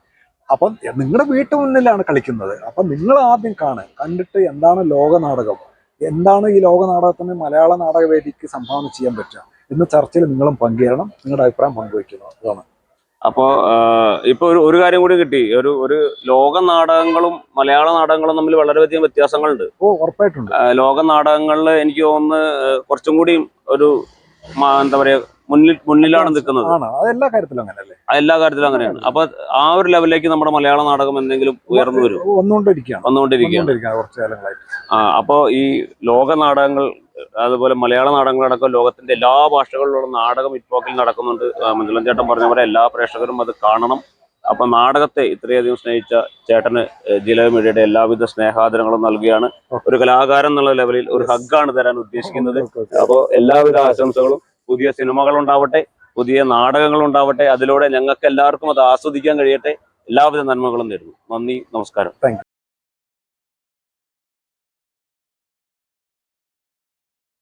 അപ്പം നിങ്ങളുടെ വീട്ടു മുന്നിലാണ് കളിക്കുന്നത്. അപ്പം നിങ്ങൾ ആദ്യം കണ്ടിട്ട് എന്താണ് ലോക നാടകം, എന്താണ് ഈ ലോക നാടകത്തിന് മലയാള നാടകവേദിക്ക് സംഭാവന ചെയ്യാൻ പറ്റുക എന്ന ചർച്ചയിൽ നിങ്ങളും പങ്കുചേരണം, നിങ്ങളുടെ അഭിപ്രായം പങ്കുവയ്ക്കുന്നു. അതാണ്. അപ്പോൾ ഇപ്പൊ ഒരു കാര്യം കൂടി കിട്ടി. ഒരു ലോക നാടകങ്ങളും മലയാള നാടകങ്ങളും തമ്മിൽ വളരെയധികം വ്യത്യാസങ്ങളുണ്ട്. ഉറപ്പായിട്ടുണ്ട്. ലോക നാടകങ്ങളിൽ എനിക്ക് തോന്നുന്നു കുറച്ചും കൂടി ഒരു എന്താ പറയാ മുന്നിലാണ് നിൽക്കുന്നത്. എല്ലാ കാര്യത്തിലും അങ്ങനെയല്ലേ? എല്ലാ കാര്യത്തിലും അങ്ങനെയാണ്. അപ്പൊ ആ ഒരു ലെവലിലേക്ക് നമ്മുടെ മലയാള നാടകം എന്തെങ്കിലും ഉയർന്നു വരും? വന്നുകൊണ്ടിരിക്കുകയാണ് കുറച്ചു കാലങ്ങളായിട്ട്. അപ്പോ ഈ ലോക നാടകങ്ങൾ, അതുപോലെ മലയാള നാടകങ്ങളടക്കം ലോകത്തിന്റെ എല്ലാ ഭാഷകളിലുള്ള നാടകം ഇപ്പോക്കിൽ നടക്കുന്നുണ്ട്. മഞ്ജുളൻ ചേട്ടൻ പറഞ്ഞ പോലെ എല്ലാ പ്രേക്ഷകരും അത് കാണണം. അപ്പൊ നാടകത്തെ ഇത്രയധികം സ്നേഹിച്ച ചേട്ടന് ജി ലൈവ് മീഡിയയുടെ എല്ലാവിധ സ്നേഹാദരങ്ങളും നൽകുകയാണ്. ഒരു കലാകാരൻ എന്നുള്ള ലെവലിൽ ഒരു ഹഗ്ഗാണ് തരാൻ ഉദ്ദേശിക്കുന്നത്. അപ്പോൾ എല്ലാവിധ ആശംസകളും. പുതിയ സിനിമകൾ ഉണ്ടാവട്ടെ, പുതിയ നാടകങ്ങൾ ഉണ്ടാവട്ടെ. അതിലൂടെ ഞങ്ങൾക്ക് എല്ലാവർക്കും അത് ആസ്വദിക്കാൻ കഴിയട്ടെ. എല്ലാവിധ നന്മകളും നേരുന്നു. നന്ദി, നമസ്കാരം.